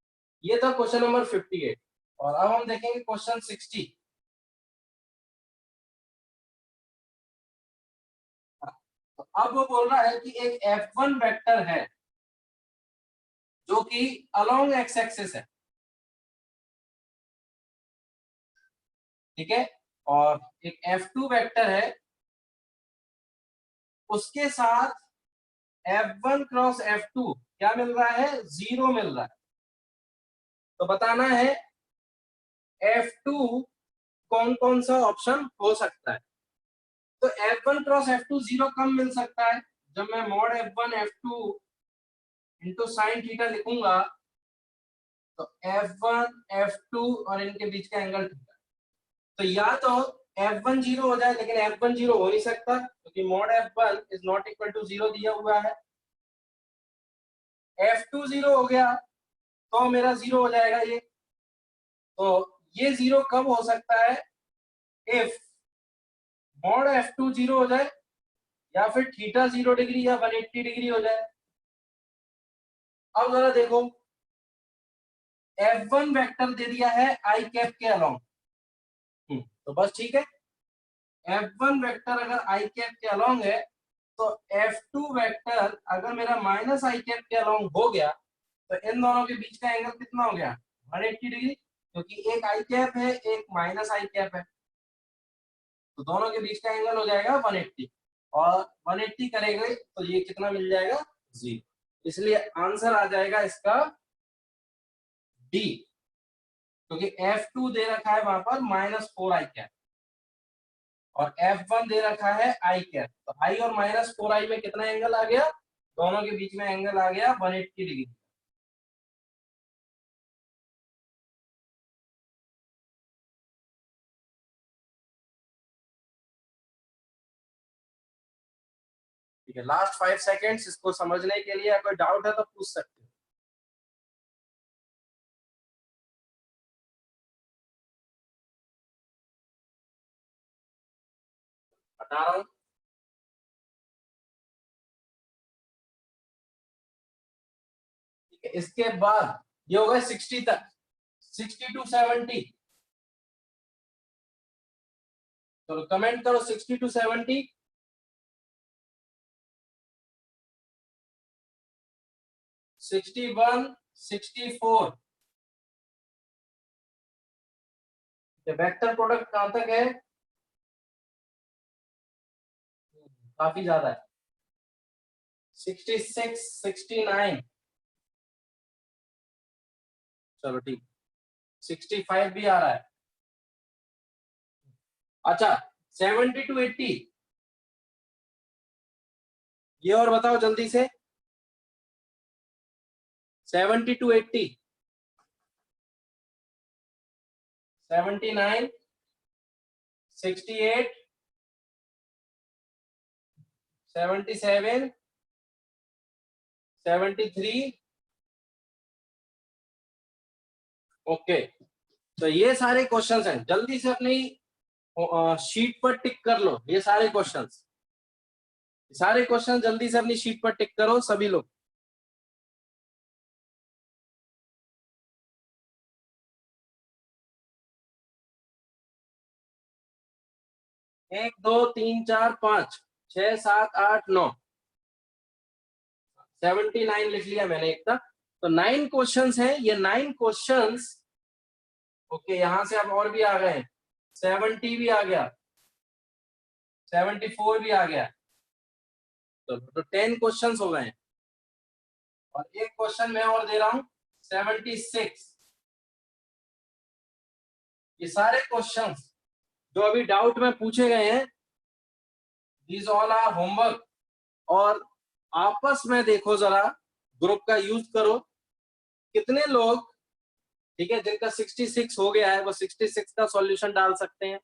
ये था क्वेश्चन नंबर 58। और अब हम देखेंगे क्वेश्चन 60। तो अब वो बोल रहा है कि एक F1 वेक्टर है जो कि अलोंग एक्स एक्सिस है, ठीक है, और एक F2 वेक्टर है, उसके साथ F1 क्रॉस F2 क्या मिल रहा है, 0 मिल रहा है। तो बताना है F2 कौन कौन सा ऑप्शन हो सकता है। तो F1 क्रॉस F2 0 कब मिल सकता है, जब मैं mod F1 F2 into sine theta लिखूंगा, तो F1 F2 और इनके बीच का एंगल थीटा। तो या तो F1 0 हो जाए, लेकिन F1 0 हो नहीं सकता क्योंकि mod F1 is not equal to 0 दिया हुआ है। F2 0 हो गया तो मेरा 0 हो जाएगा ये। तो ये 0 कब हो सकता है, इफ मॉड F2 0 हो जाए, या फिर थीटा 0 डिग्री या 180 डिग्री हो जाए। अब जरा देखो, F1 वेक्टर दे दिया है आई कैप के अलोंग, तो बस ठीक है। F1 वेक्टर अगर आई कैप के अलोंग है, तो F2 वेक्टर अगर मेरा माइनस आई कैप के अलोंग हो गया, तो इन दोनों के बीच का एंगल कितना हो गया, 180 डिग्री, क्योंकि एक आई कैप है एक माइनस आई कैप है, तो दोनों के बीच का एंगल हो जाएगा 180, और 180 करेंगे तो ये कितना मिल जाएगा, 0। इसलिए आंसर आ जाएगा इसका डी, क्योंकि F2 दे रखा है वहां पर -4 आई कैप और F1 दे रखा है आई कैप। तो आई और -4 आई में कितना एंगल आ गया, दोनों के बीच में एंगल आ गया 180 डिग्री। ठीक है, लास्ट 5 सेकेंड्स इसको समझने के लिए, कोई डाउट है तो पूछ सकते हो। बता रहा हूं, ठीक है। इसके बाद ये होगा 60 तक, 60 to 70। चलो कमेंट करो 60 to 70। 61, 64। वेक्टर प्रोडक्ट कहां तक है, काफी ज्यादा है, 66, 69। चलो ठीक, 65 भी आ रहा है। अच्छा 70 to 80, ये और बताओ जल्दी से। 70 to 80, 79, 68, 77, 73। ओके, तो ये सारे क्वेश्चंस हैं, जल्दी से अपनी शीट पर टिक कर लो। ये सारे क्वेश्चन जल्दी से अपनी शीट पर टिक करो सभी लोग। एक, दो, तीन, चार, पांच, 6, 7, 8, 9, 79 लिख लिया मैंने एक तक। तो 9 क्वेश्चंस हैं, ये 9 क्वेश्चंस। ओके, यहां से अब और भी आ गए, 70 भी आ गया, 74 भी आ गया। तो 10 क्वेश्चंस हो गए। और एक क्वेश्चन मैं और दे रहा हूं, 76। ये सारे क्वेश्चंस जो अभी डाउट में पूछे गए हैं, दीज ऑल आर होमवर्क। और आपस में देखो जरा, ग्रुप का यूज करो, कितने लोग, ठीक है, जिनका 66 हो गया है वो 66 का सॉल्यूशन डाल सकते हैं,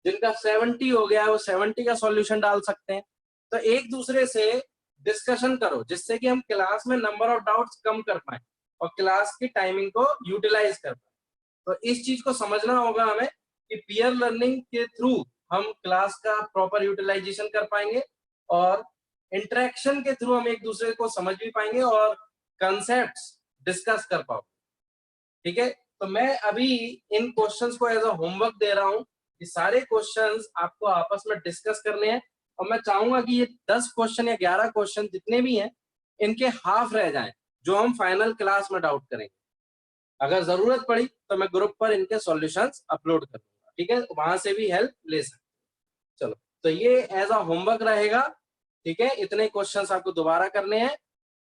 जिनका 70 हो गया है वो 70 का सॉल्यूशन डाल सकते हैं। तो एक दूसरे से डिस्कशन करो, जिससे कि हम क्लास में नंबर ऑफ डाउट्स कम कर पाए और क्लास की टाइमिंग को यूटिलाइज कर पाए। तो इस चीज को समझना होगा हमें कि पीयर लर्निंग के थ्रू हम क्लास का प्रॉपर यूटिलाइजेशन कर पाएंगे और इंटरेक्शन के थ्रू हम एक दूसरे को समझ भी पाएंगे और कंसेप्ट्स डिस्कस कर पाओ। ठीक है, तो मैं अभी इन क्वेश्चंस को एज अ होमवर्क दे रहा हूं। ये सारे क्वेश्चंस आपको आपस में डिस्कस करने हैं और मैं चाहूंगा कि ये 10 क्वेश्चन या 11 क्वेश्चन जितने भी हैं, इनके हाफ रह जाएं, जो हम फाइनल क्लास में डाउट करेंगे। अगर जरूरत पड़ी तो मैं ग्रुप पर इनके सॉल्यूशंस अपलोड करूंगा, ठीक है, वहां से भी हेल्प ले सकते। चलो, तो ये एज अ होमवर्क रहेगा, ठीक है। इतने क्वेश्चंस आपको दोबारा करने हैं।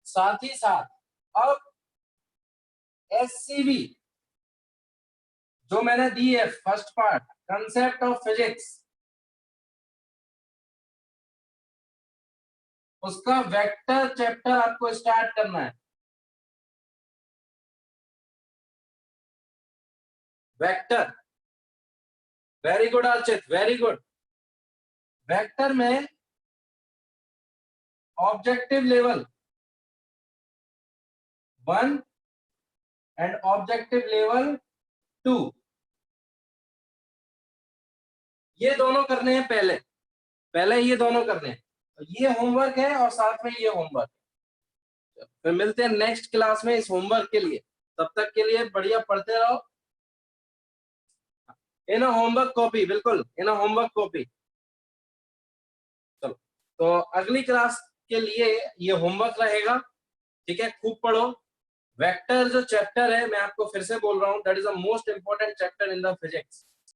साथ ही साथ अब एससीबी जो मैंने दी है, first part concept of physics, उसका वेक्टर चैप्टर आपको स्टार्ट करना है। Vector, very good Archit, very good. Vector में objective level 1 and objective level 2, ये दोनों करने हैं। पहले ये दोनों करने हैं। तो ये होमवर्क है और साथ में ये होमवर्क। फिर मिलते हैं नेक्स्ट क्लास में इस होमवर्क के लिए। तब तक के लिए बढ़िया पढ़ते रहो। इन होमवर्क कॉपी, बिल्कुल इन होमवर्क कॉपी। चलो, तो अगली क्लास के लिए ये होमवर्क रहेगा, ठीक है। खूब पढ़ो। वेक्टर जो चैप्टर है, मैं आपको फिर से बोल रहा हूँ, that is the most important chapter in the physics.